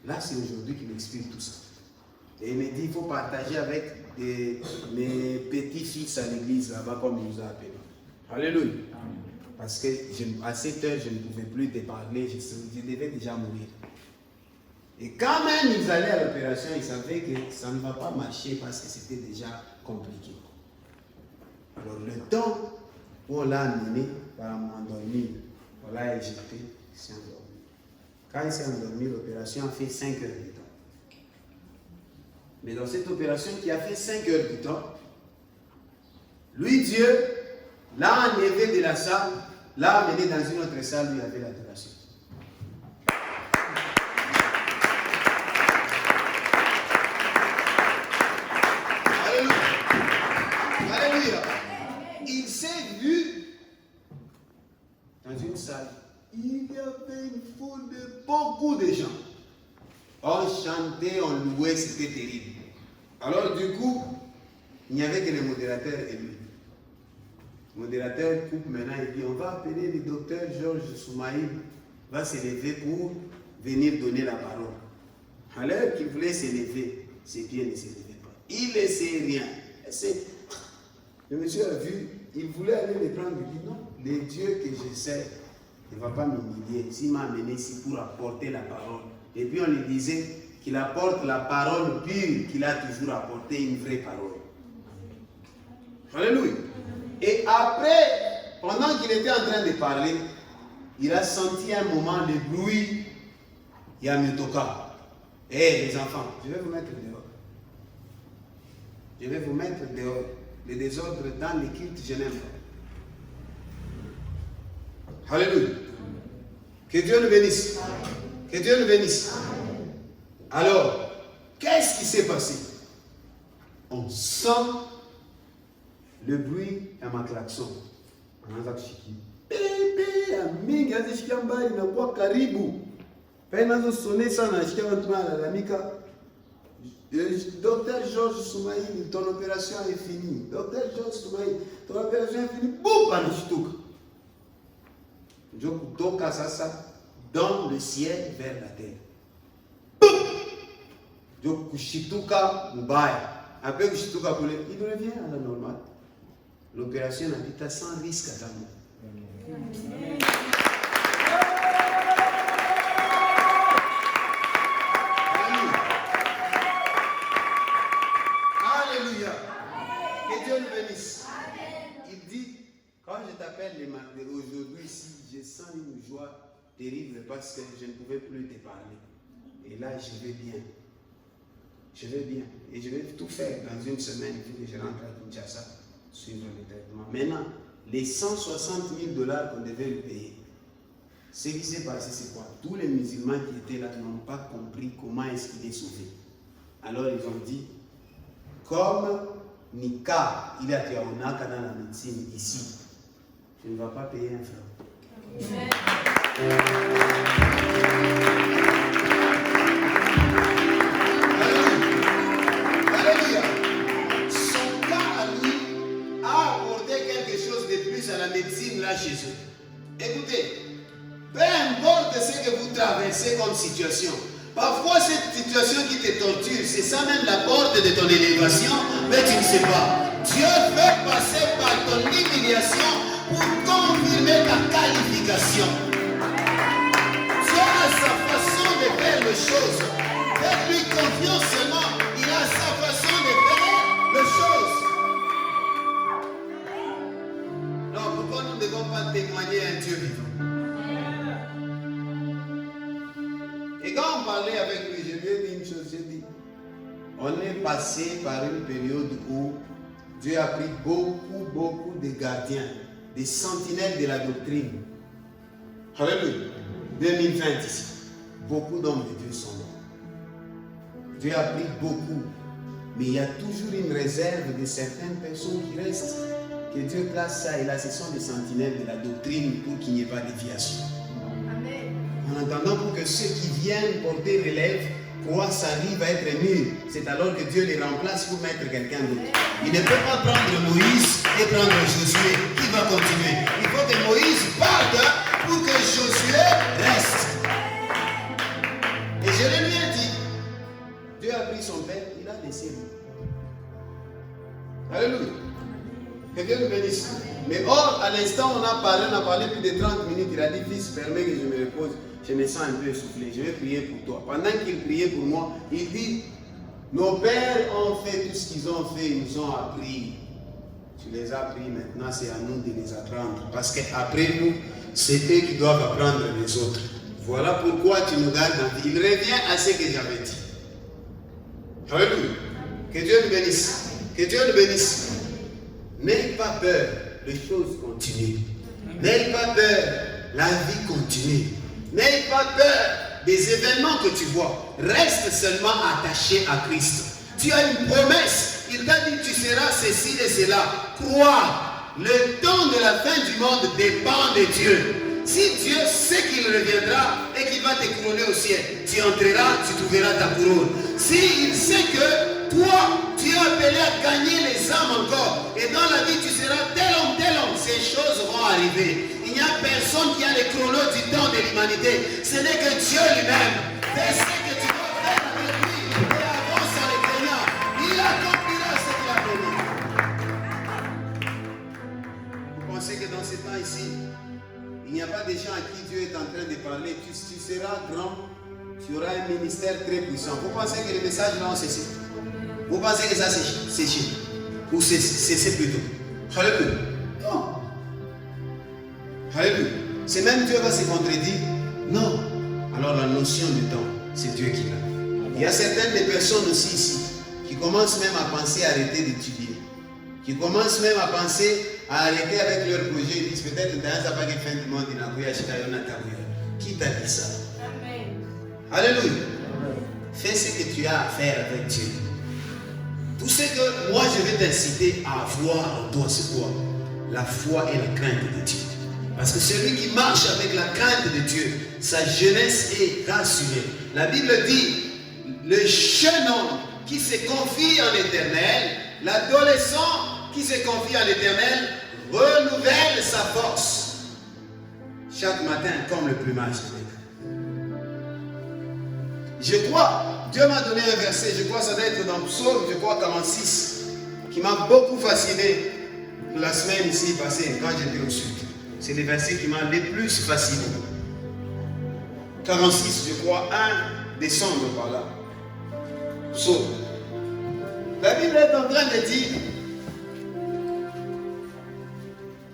Là, c'est aujourd'hui qu'il m'explique tout ça. Et il me dit, il faut partager avec mes petits-fils à l'église là-bas, comme il nous a appelé. Alléluia. Parce que à cette heure, je ne pouvais plus te parler, je devais déjà mourir. Et quand même ils allaient à l'opération, ils savaient que ça ne va pas marcher parce que c'était déjà compliqué. Alors le temps où on l'a amené, on l'a endormi, on l'a éjecté, il s'est endormi. Quand il s'est endormi, l'opération a fait 5 heures de temps. Mais dans cette opération qui a fait 5 heures de temps, lui, Dieu, l'a enlevé de la salle, l'a amené dans une autre salle où il y avait l'adoration. Alléluia. Alléluia. Il s'est vu dans une salle. Il y avait une foule de beaucoup de gens. On chantait, on louait, c'était terrible. Alors du coup, il n'y avait que le modérateur et lui. Le modérateur coupe maintenant et dit, on va appeler le docteur Georges Soumaïl, va se lever pour venir donner la parole. À l'heure qu'il voulait se lever, ses pieds ne se levaient pas. Il ne sait rien. Le monsieur a vu, il voulait aller le prendre, il dit non, le Dieu que je sais ne va pas m'humilier. S'il m'a amené ici pour apporter la parole. Et puis on lui disait qu'il apporte la parole pure, qu'il a toujours apporté une vraie parole. Alléluia. Et après, pendant qu'il était en train de parler, il a senti un moment le bruit Il y a Mutoka. Eh, les enfants, je vais vous mettre dehors. Je vais vous mettre dehors. Le désordre dans les cultes, je n'aime pas. Alléluia. Que Dieu nous bénisse. Que Dieu nous bénisse. Alors, qu'est-ce qui s'est passé? On sent le bruit à ma klaxon. Anaanza kushikia. Bebe, mingi azishikia mbali na kwa karibu. Pale nazo sonner sana nashikia watu wanalalamika. Docteur Georges Soumaïli, ton opération est finie. Docteur Georges Soumaïli, ton opération est finie. Boum, anashtuka. Ndio kutoka sasa dans le ciel vers la terre. Boum! Ndio kushituka mbaya. Après kushituka kule, il revient à la normale. L'opération n'habite sans risque à jamais. Alléluia. Que Dieu nous bénisse. Il dit, quand je t'appelle les matins, aujourd'hui ici, je sens une joie terrible parce que je ne pouvais plus te parler. Et là, je vais bien. Je vais bien. Et je vais tout faire dans une semaine. Il faut que je rentre à Kinshasa, suivre le traitement. Maintenant, les 160 000 $ qu'on devait lui payer, ce qui s'est passé, c'est quoi? Tous les musulmans qui étaient là n'ont pas compris comment est-ce qu'il est sauvé. Alors ils ont dit, comme Nika, il a été dans la médecine ici, je ne vais pas payer un franc. Alléluia. Son cas à lui a apporté quelque chose de plus à la médecine là chez eux. Écoutez, peu importe ce que vous traversez comme situation, parfois cette situation qui te torture, c'est ça même la porte de ton élévation, mais tu ne sais pas. Dieu veut passer par ton humiliation pour confirmer ta qualification. Dieu a sa façon de faire les choses. Faites-lui confiance seulement, il a sa façon de faire les choses. Non, pourquoi nous ne devons pas témoigner à un Dieu vivant? Et quand on parlait avec lui, je lui ai dit une chose, j'ai dit, on est passé par une période où Dieu a pris beaucoup de gardiens, des sentinelles de la doctrine. Alléluia. 2020 ici, beaucoup d'hommes de Dieu sont morts. Dieu a pris beaucoup, mais il y a toujours une réserve de certaines personnes qui restent, que Dieu place ça, et là ce sont des sentinelles de la doctrine pour qu'il n'y ait pas de déviation. En attendant pour que ceux qui viennent porter relève croissent, arrivent à être mûrs, c'est alors que Dieu les remplace pour mettre quelqu'un d'autre. Il ne peut pas prendre Moïse et prendre Josué qui va continuer. Il faut que Moïse parte pour que Josué reste. Et je lui ai dit, Dieu a pris son père, il a laissé lui. Alléluia. Que Dieu nous bénisse. Mais or, à l'instant, on a parlé plus de 30 minutes. Il a dit, fils, permets que je me repose. Je me sens un peu essoufflé. Je vais prier pour toi. Pendant qu'il priait pour moi, il dit, nos pères ont fait tout ce qu'ils ont fait. Ils nous ont appris. Tu les as appris, maintenant c'est à nous de les apprendre. Parce qu'après nous, c'est eux qui doivent apprendre les autres. Voilà pourquoi tu nous gardes en vie. Il revient à ce que j'avais dit. Alléluia. Que Dieu nous bénisse. Que Dieu nous bénisse. N'ayez pas peur, les choses continuent. N'ayez pas peur, la vie continue. N'ayez pas peur des événements que tu vois. Reste seulement attaché à Christ. Tu as une promesse. Il t'a dit tu seras ceci et cela. Crois. Le temps de la fin du monde dépend de Dieu. Si Dieu sait qu'il reviendra et qu'il va te couronner au ciel, tu entreras, tu trouveras ta couronne. S'il sait que toi, tu es appelé à gagner les âmes encore, et dans la vie tu seras tel homme, ces choses vont arriver. Il n'y a personne qui a les chronos du temps de l'humanité. Ce n'est que Dieu lui-même. Fais ce que tu dois faire avec lui et avance en les craignant. Il accomplira ce qu'il a promis. Vous pensez que dans ces temps ici, il n'y a pas des gens à qui Dieu est en train de parler. Tu seras grand, tu auras un ministère très puissant. Vous pensez que les messages là ont cessé? Vous pensez que ça c'est séché? Ou c'est plutôt? Alléluia. Non. Alléluia. C'est même Dieu va se contredire. Non. alors la notion de temps, c'est Dieu qui l'a. Il y a certaines des personnes aussi ici qui commencent même à penser à arrêter d'étudier, qui commencent même à penser à arrêter avec leur projet. Ils disent peut-être que dans pas fin du monde, qui t'a dit ça? Amen. Alléluia. Fais ce que tu as à faire avec Dieu. Tout ce que moi je vais t'inciter à avoir en toi, c'est quoi? La foi et la crainte de Dieu. Parce que celui qui marche avec la crainte de Dieu, sa jeunesse est rassurée. La Bible dit, le jeune homme qui se confie en l'Éternel, l'adolescent qui se confie en l'Éternel, renouvelle sa force. Chaque matin, comme le plumage. Je crois, Dieu m'a donné un verset, je crois que ça doit être dans Psaume, je crois 46, qui m'a beaucoup fasciné la semaine ici passée, quand j'étais au sud. C'est le verset qui m'a le plus fasciné. 46, je crois, 1 décembre par là. Psaume. La Bible est en train de dire,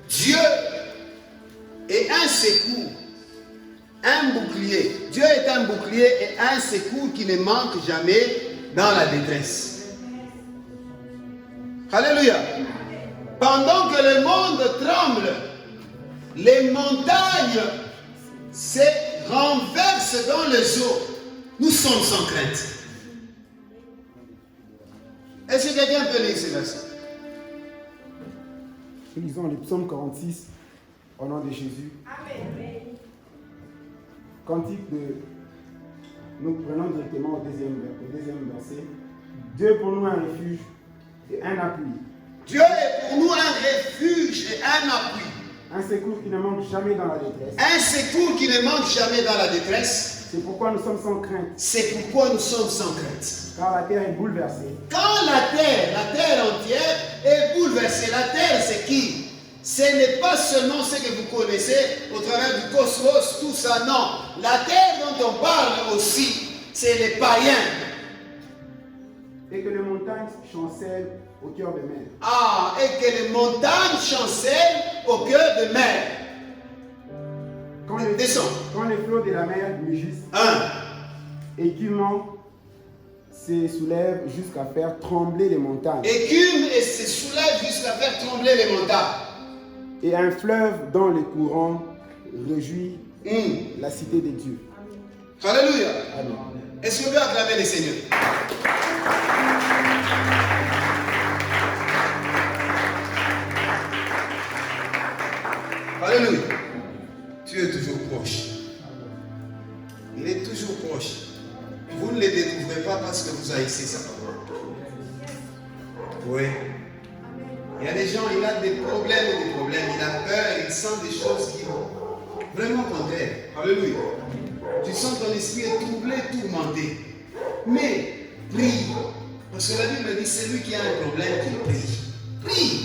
Dieu est un secours, un bouclier. Dieu est un bouclier et un secours qui ne manque jamais dans la détresse. Alléluia. Pendant que le monde tremble, les montagnes se renversent dans les eaux. Nous sommes sans crainte. Est-ce que quelqu'un peut lire ce verset? Lisons le psaume 46 au nom de Jésus. Amen. Cantique de... Nous prenons directement au deuxième verset. Dieu est pour nous un refuge et un appui. Dieu est pour nous un refuge et un appui. Un secours qui ne manque jamais dans la détresse. Un secours qui ne manque jamais dans la détresse. C'est pourquoi nous sommes sans crainte. C'est pourquoi nous sommes sans crainte. Car la terre est bouleversée. Quand la terre entière est bouleversée. La terre, c'est qui? Ce n'est pas seulement ce que vous connaissez au travers du cosmos, tout ça, non. La terre dont on parle aussi, c'est les païens. Et que les montagnes chancellent au cœur de mer. Ah, et que les montagnes chancellent au cœur de mer. Quand les flots de la mer mugissent, écumant se soulève jusqu'à faire trembler les montagnes. Écume et se soulève jusqu'à faire trembler les montagnes. Et un fleuve dans les courants réjouit la cité de Dieu. Alléluia. Amen. Est-ce qu'on peut acclamer le Seigneur? Alléluia. Tu es toujours proche. Il est toujours proche. Vous ne le découvrez pas parce que vous haïssez sa parole. Oui. Il y a des gens, il a des problèmes, il a peur, il sent des choses qui vont vraiment contraires. Alléluia. Tu sens ton esprit est troublé, tourmenté. Mais prie. Parce que la Bible dit, celui qui a un problème, qui prie. Prie.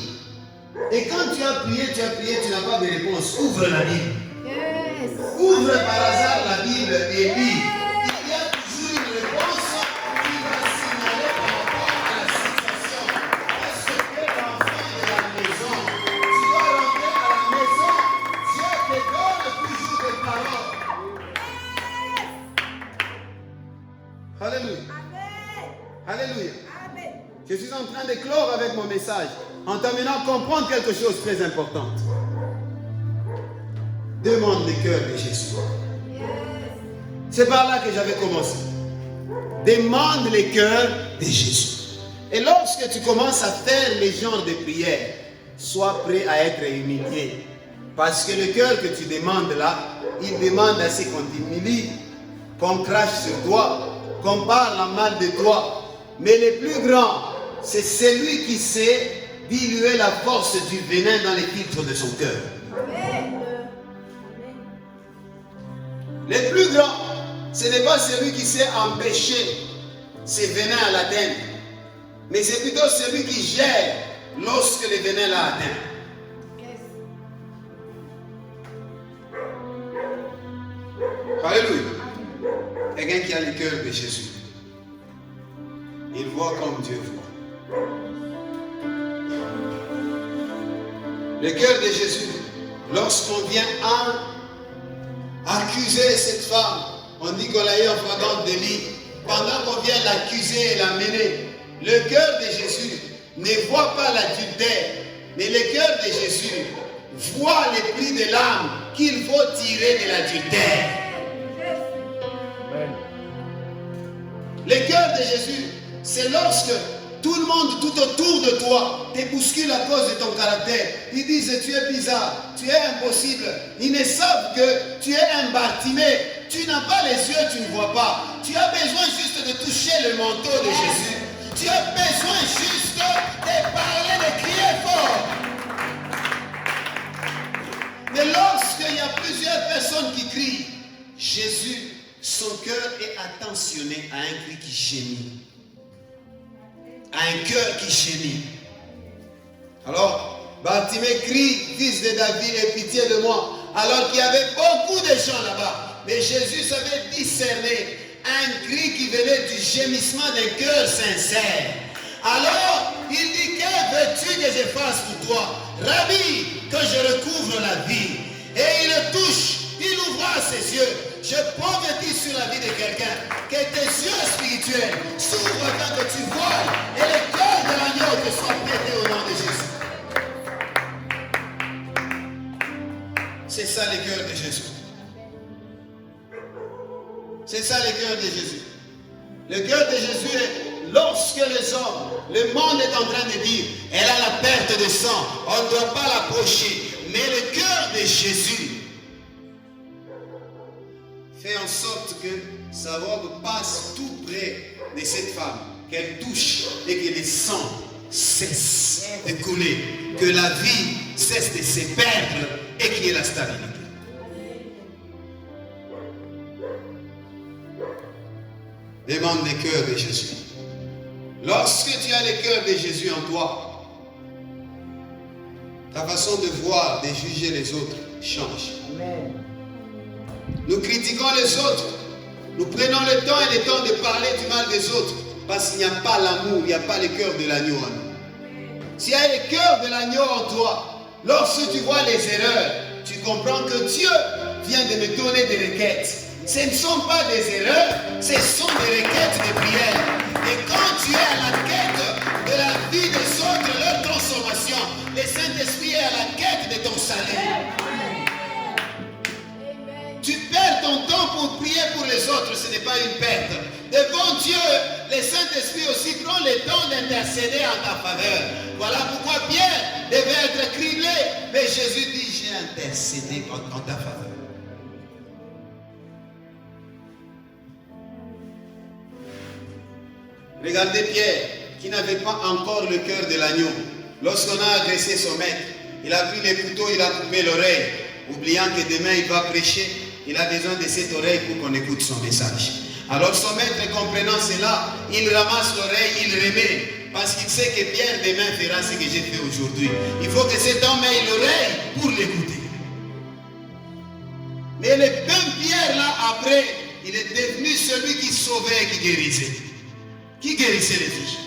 Et quand tu as prié, tu n'as pas de réponse. Ouvre la Bible. Yes. Ouvre par hasard la Bible et lis. Il y a toujours une réponse qui va signaler par rapport à la situation. Est-ce que tu es l'enfant de la maison? Tu dois rentrer à la maison. Dieu te donne toujours des paroles. Alléluia. Alléluia. Je suis en train de clore avec mon message en t'amenant à comprendre quelque chose de très important. Demande le cœur de Jésus. C'est par là que j'avais commencé. Demande le cœur de Jésus. Et lorsque tu commences à faire les genres de prières, sois prêt à être humilié. Parce que le cœur que tu demandes là, il demande à ce qu'on t'humilie, qu'on crache sur toi, qu'on parle en mal de toi. Mais le plus grand, c'est celui qui sait diluer la force du venin dans les filtres de son cœur. Le plus grand, ce n'est pas celui qui sait empêcher ces venins à l'atteindre, mais c'est plutôt celui qui gère lorsque le venin l'a atteint. Alléluia. Quelqu'un qui a le cœur de Jésus, il voit comme Dieu voit. Le cœur de Jésus, lorsqu'on vient accuser cette femme On dit qu'on l'a eu en flagrant délit. Pendant qu'on vient l'accuser et l'amener, le cœur de Jésus ne voit pas l'adultère, mais le cœur de Jésus voit les prix de l'âme qu'il faut tirer de l'adultère. Le cœur de Jésus, c'est lorsque tout le monde tout autour de toi te bouscule à cause de ton caractère. Ils disent tu es bizarre, tu es impossible. Ils ne savent que tu es un Bartimée. Tu n'as pas les yeux, tu ne vois pas. Tu as besoin juste de toucher le manteau de Jésus. Tu as besoin juste de parler, de crier fort. Mais lorsqu'il y a plusieurs personnes qui crient, Jésus, son cœur est attentionné à un cri qui gémit. À un cœur qui gémit. Alors, Bartimée crie, fils de David, aie pitié de moi. Alors qu'il y avait beaucoup de gens là-bas. Mais Jésus savait discerner un cri qui venait du gémissement d'un cœur sincère. Alors, il dit, que veux-tu que je fasse pour toi? Rabbi, que je recouvre la vie. Et il le touche, il ouvra ses yeux. Je prophétise sur la vie de quelqu'un, que tes yeux spirituels s'ouvrent afin que tu vois et le cœur de l'agneau te soit prêté au nom de Jésus. C'est ça le cœur de Jésus. C'est ça le cœur de Jésus. Le cœur de Jésus est lorsque les hommes, le monde est en train de dire, elle a la perte de sang, on ne doit pas l'approcher. Mais le cœur de Jésus fait en sorte que sa robe passe tout près de cette femme, qu'elle touche et que le sang cesse de couler, que la vie cesse de se perdre et qu'il y ait la stabilité. Demande le cœur de Jésus. Lorsque tu as le cœur de Jésus en toi, ta façon de voir, de juger les autres change. Amen. Nous critiquons les autres. Nous prenons le temps et le temps de parler du mal des autres. Parce qu'il n'y a pas l'amour, il n'y a pas le cœur de l'agneau en nous. S'il y a le cœur de l'agneau en toi, lorsque tu vois les erreurs, tu comprends que Dieu vient de me donner des requêtes. Ce ne sont pas des erreurs, ce sont des requêtes de prière. Et quand tu es à la quête de la vie des autres, leur transformation, le Saint-Esprit est à la quête de ton salut. Tu perds ton temps pour prier pour les autres, ce n'est pas une perte. Devant Dieu, le Saint-Esprit aussi prend le temps d'intercéder en ta faveur. Voilà pourquoi Pierre devait être criblé. Mais Jésus dit, j'ai intercédé en ta faveur. Regardez Pierre, qui n'avait pas encore le cœur de l'agneau. Lorsqu'on a agressé son maître, il a pris le couteau, il a coupé l'oreille, oubliant que demain il va prêcher. Il a besoin de cette oreille pour qu'on écoute son message. Alors son maître, comprenant cela, il ramasse l'oreille, il remet, parce qu'il sait que Pierre demain fera ce que j'ai fait aujourd'hui. Il faut que cet homme ait l'oreille pour l'écouter. Mais le même Pierre là, après, il est devenu celui qui sauvait et qui guérissait. Qui guérissait les fiches.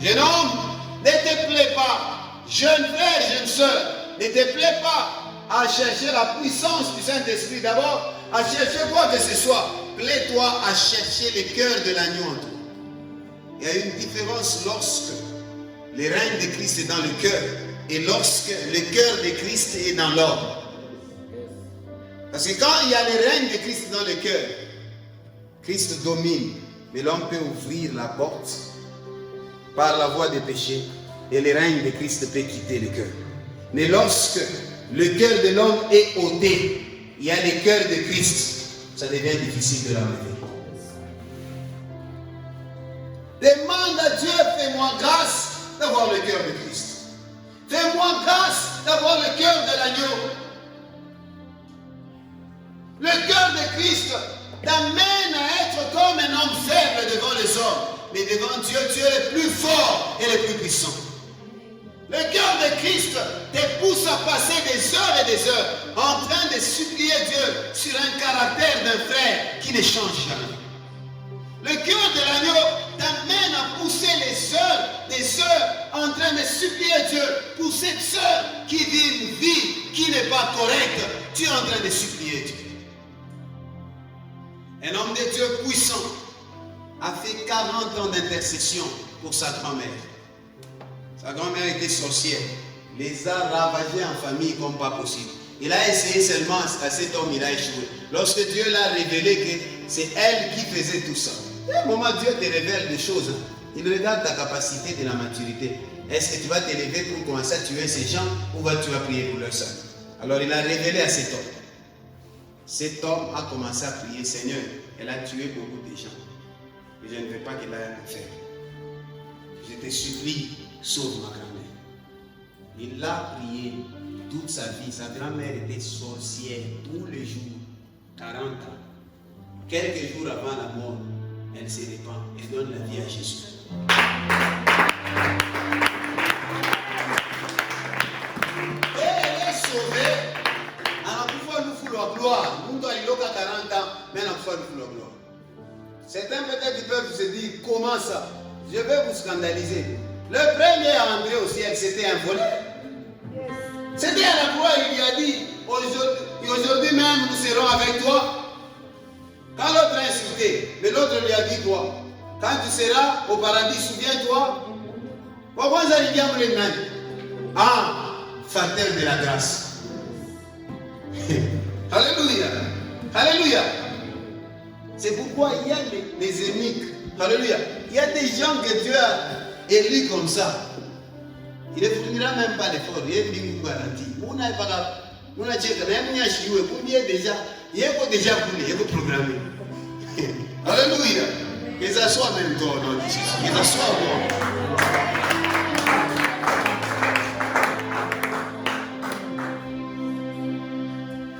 Jeune homme, ne te plaît pas. Jeune frère, jeune soeur, ne te plaît pas à chercher la puissance du Saint-Esprit d'abord, à chercher quoi que ce soit. Plaît-toi à chercher le cœur de l'agneau en toi. Il y a une différence lorsque le règne de Christ est dans le cœur et lorsque le cœur de Christ est dans l'homme. Parce que quand il y a le règne de Christ dans le cœur, Christ domine, mais l'homme peut ouvrir la porte par la voie des péchés et le règne de Christ peut quitter le cœur. Mais lorsque le cœur de l'homme est ôté, il y a le cœur de Christ, ça devient difficile de l'enlever. Demande à Dieu, fais-moi grâce d'avoir le cœur de Christ. Fais-moi grâce d'avoir le cœur de l'agneau. Le cœur de Christ t'amène à être comme un homme faible devant les hommes. Mais devant Dieu, tu es le plus fort et le plus puissant. Le cœur de Christ te pousse à passer des heures et des heures en train de supplier Dieu sur un caractère d'un frère qui ne change jamais. Le cœur de l'agneau t'amène à pousser des heures en train de supplier Dieu pour cette sœur qui vit une vie qui n'est pas correcte, Tu es en train de supplier Dieu. Un homme de Dieu puissant a fait 40 ans d'intercession pour sa grand-mère. Sa grand-mère était sorcière. Les a ravagés en famille comme pas possible. Il a essayé seulement à cet homme, il a échoué. Lorsque Dieu l'a révélé que c'est elle qui faisait tout ça. À un moment, Dieu te révèle des choses. Il regarde ta capacité de la maturité. Est-ce que tu vas te lever pour commencer à tuer ces gens ou tu vas prier pour leur salut? Alors il a révélé à cet homme. Cet homme a commencé à prier, Seigneur, elle a tué beaucoup de gens. Et je ne veux pas qu'elle ait un affaire. Je te supplie, sauve ma grand-mère. Il a prié toute sa vie. Sa grand-mère était sorcière tous les jours, 40 ans. Quelques jours avant la mort, elle se répand et donne la vie à Jésus. Et elle est sauvée. Alors pourquoi nous fout la gloire? Nous, il a 40 ans, mais pourquoi nous fout la gloire? Certains peut-être peuvent se dire, comment ça? Je vais vous scandaliser. Le premier à entrer au ciel, c'était un voleur. C'était à la croix, il lui a dit, aujourd'hui même nous serons avec toi. Quand l'autre a insulté, mais l'autre lui a dit quoi? Quand tu seras au paradis, souviens-toi. Pourquoi ça lui dit à mon ennemi? Ah, facteur de la grâce. Alléluia. Alléluia. C'est pourquoi il y a les émiques. Alléluia. Il y a des gens que Dieu a élus comme ça. Il ne fournira même pas d'effort. Il est une garantie. On n'a pas on a déjà voulu, il faut programmer. Alléluia. Que ça soit même toi, non, Jésus. Que ça soit bon.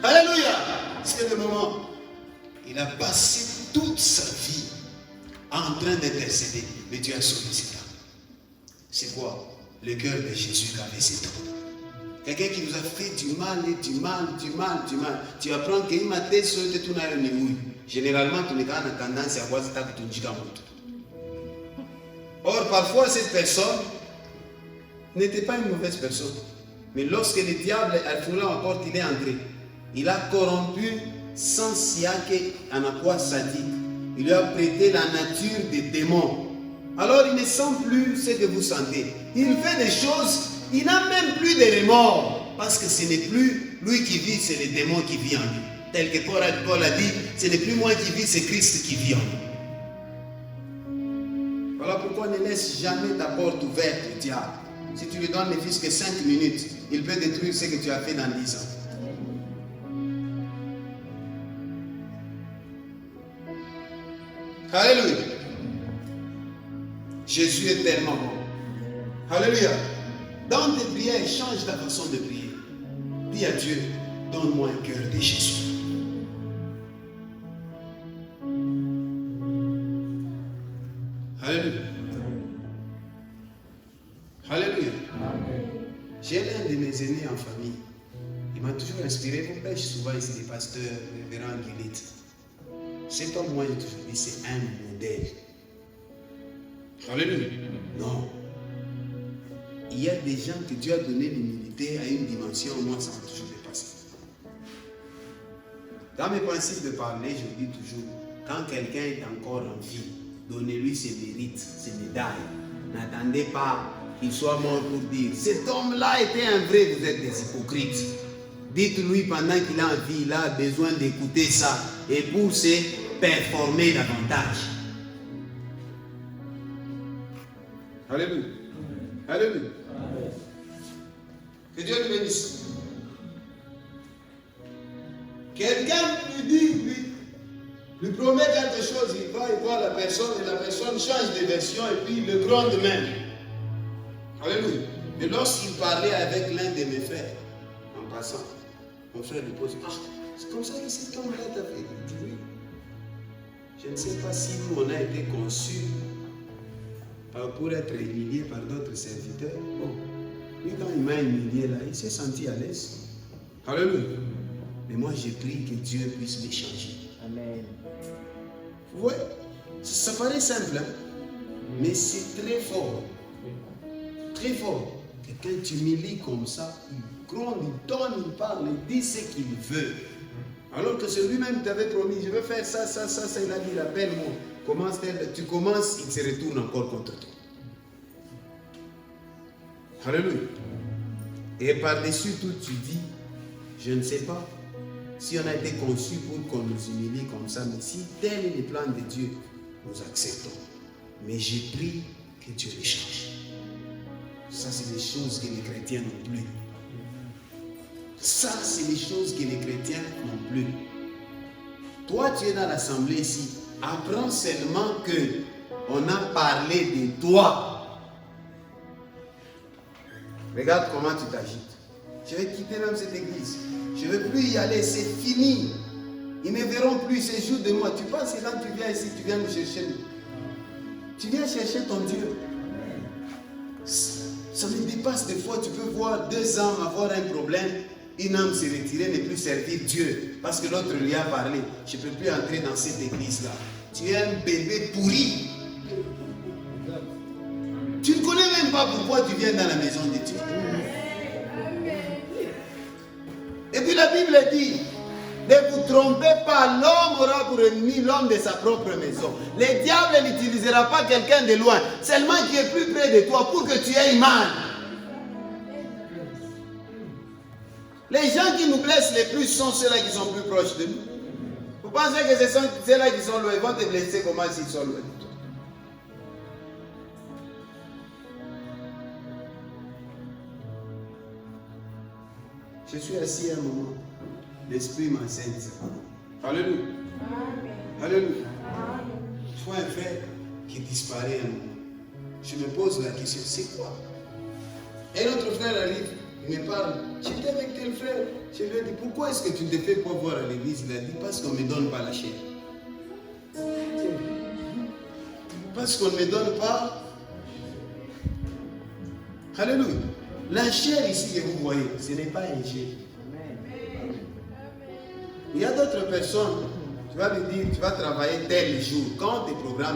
Alléluia. C'est le moment. Il a passé toute sa vie en train d'intercéder. Mais Dieu a sauvé cet homme. C'est quoi? Le cœur de Jésus qui avait cet homme. Quelqu'un qui nous a fait du mal, et du mal. Tu apprends qu'il m'a été sauvé tout dans le niveau. Généralement, tu n'as pas tendance à voir ça que tu dis comme Or, parfois, cette personne n'était pas une mauvaise personne. Mais lorsque le diable a foulé la porte, il est entré. Il a corrompu sans siaque en quoi sadique. Il lui a prêté la nature des démons. Alors, il ne sent plus ce que vous sentez. Il fait des choses. Il n'a même plus de remords, parce que ce n'est plus lui qui vit, c'est le démon qui vit en lui. Tel que Paul a dit, ce n'est plus moi qui vis, c'est Christ qui vit en lui. Voilà pourquoi ne laisse jamais ta porte ouverte au diable. Si tu lui donnes ne fût que 5 minutes, il peut détruire ce que tu as fait dans 10 ans. Alléluia. Jésus est tellement bon. Alléluia. Dans tes prières, change ta façon de prier. Dis à Dieu, donne-moi un cœur de Jésus. Alléluia. Alléluia. J'ai l'un de mes aînés en famille. Il m'a toujours inspiré. Vous prêchez souvent ici les pasteurs, les révérends Guélite. Cet homme, moi, j'ai toujours dit, c'est un modèle. Alléluia. Non. Il y a des gens que Dieu a donné l'humilité à une dimension où moi ça va toujours dépasser. Dans mes principes de parler, je dis toujours, quand quelqu'un est encore en vie, donnez-lui ses mérites, ses médailles. N'attendez pas qu'il soit mort pour dire, cet homme-là était un vrai, vous êtes des hypocrites. Dites-lui pendant qu'il est en vie, il a besoin d'écouter ça et pour se performer davantage. Alléluia. Alléluia. Que Dieu nous bénisse. Quelqu'un lui promet quelque chose, il va voir la personne et la personne change de version et puis le lendemain. Alléluia. Mais lorsqu'il parlait avec l'un de mes frères, en passant, mon frère lui pose une question. C'est comme ça que cet homme-là t'a fait. Il dit oui. Je ne sais pas si nous on a été conçus pour être humilié par d'autres serviteurs. Bon, lui quand il m'a humilié là, il s'est senti à l'aise. Alléluia. Mais moi j'ai prié que Dieu puisse me changer. Amen. Vous voyez, ça paraît simple, hein? Mais c'est très fort. Très fort. Quelqu'un t'humilie comme ça, gronde, il donne, il parle, il dit ce qu'il veut. Alors que c'est lui-même qui t'avait promis, je veux faire ça, il a dit, rappelle-moi. Tu commences, il se retourne encore contre toi. Alléluia. Et par-dessus tout, tu dis, je ne sais pas si on a été conçu pour qu'on nous humilie comme ça, mais si tel est le plan de Dieu, nous acceptons. Mais j'ai pris que Dieu les change. Ça, c'est des choses que les chrétiens n'ont plus. Ça, c'est des choses que les chrétiens n'ont plus. Toi, tu es dans l'assemblée ici. Apprends seulement que on a parlé de toi. Regarde comment tu t'agites. Je vais quitter même cette église. Je ne veux plus y aller, c'est fini. Ils ne me verront plus, ces jours de moi. Tu penses que quand tu viens ici, tu viens me chercher. Tu viens chercher ton Dieu. Ça me dépasse des fois. Tu peux voir 2 ans avoir un problème. Une âme se retirer, ne plus servir Dieu. Parce que l'autre lui a parlé. Je ne peux plus entrer dans cette église-là. Tu es un bébé pourri. Tu ne connais même pas pourquoi tu viens dans la maison de Dieu. Et puis la Bible dit, ne vous trompez pas, l'homme aura pour ennemi l'homme de sa propre maison. Le diable n'utilisera pas quelqu'un de loin, seulement qui est plus près de toi pour que tu aies mal. Les gens qui nous blessent les plus sont ceux-là qui sont plus proches de nous. Vous pensez que ce sont ceux-là qui sont loin, ils vont te blesser comment s'ils sont loin de toi? Je suis assis un moment. L'Esprit m'enseigne ça. Alléluia. Alléluia. Je vois un frère qui disparaît un moment. Je me pose la question, c'est quoi? Un autre frère arrive, il me parle. J'étais avec tel frère. Je lui ai dit, pourquoi est-ce que tu ne te fais pas voir à l'église? Il a dit, parce qu'on ne me donne pas la chair. Parce qu'on ne me donne pas. Alléluia. La chair ici que vous voyez, ce n'est pas une chair. Il y a d'autres personnes, tu vas lui dire, tu vas travailler tel jour. Quand tes programmes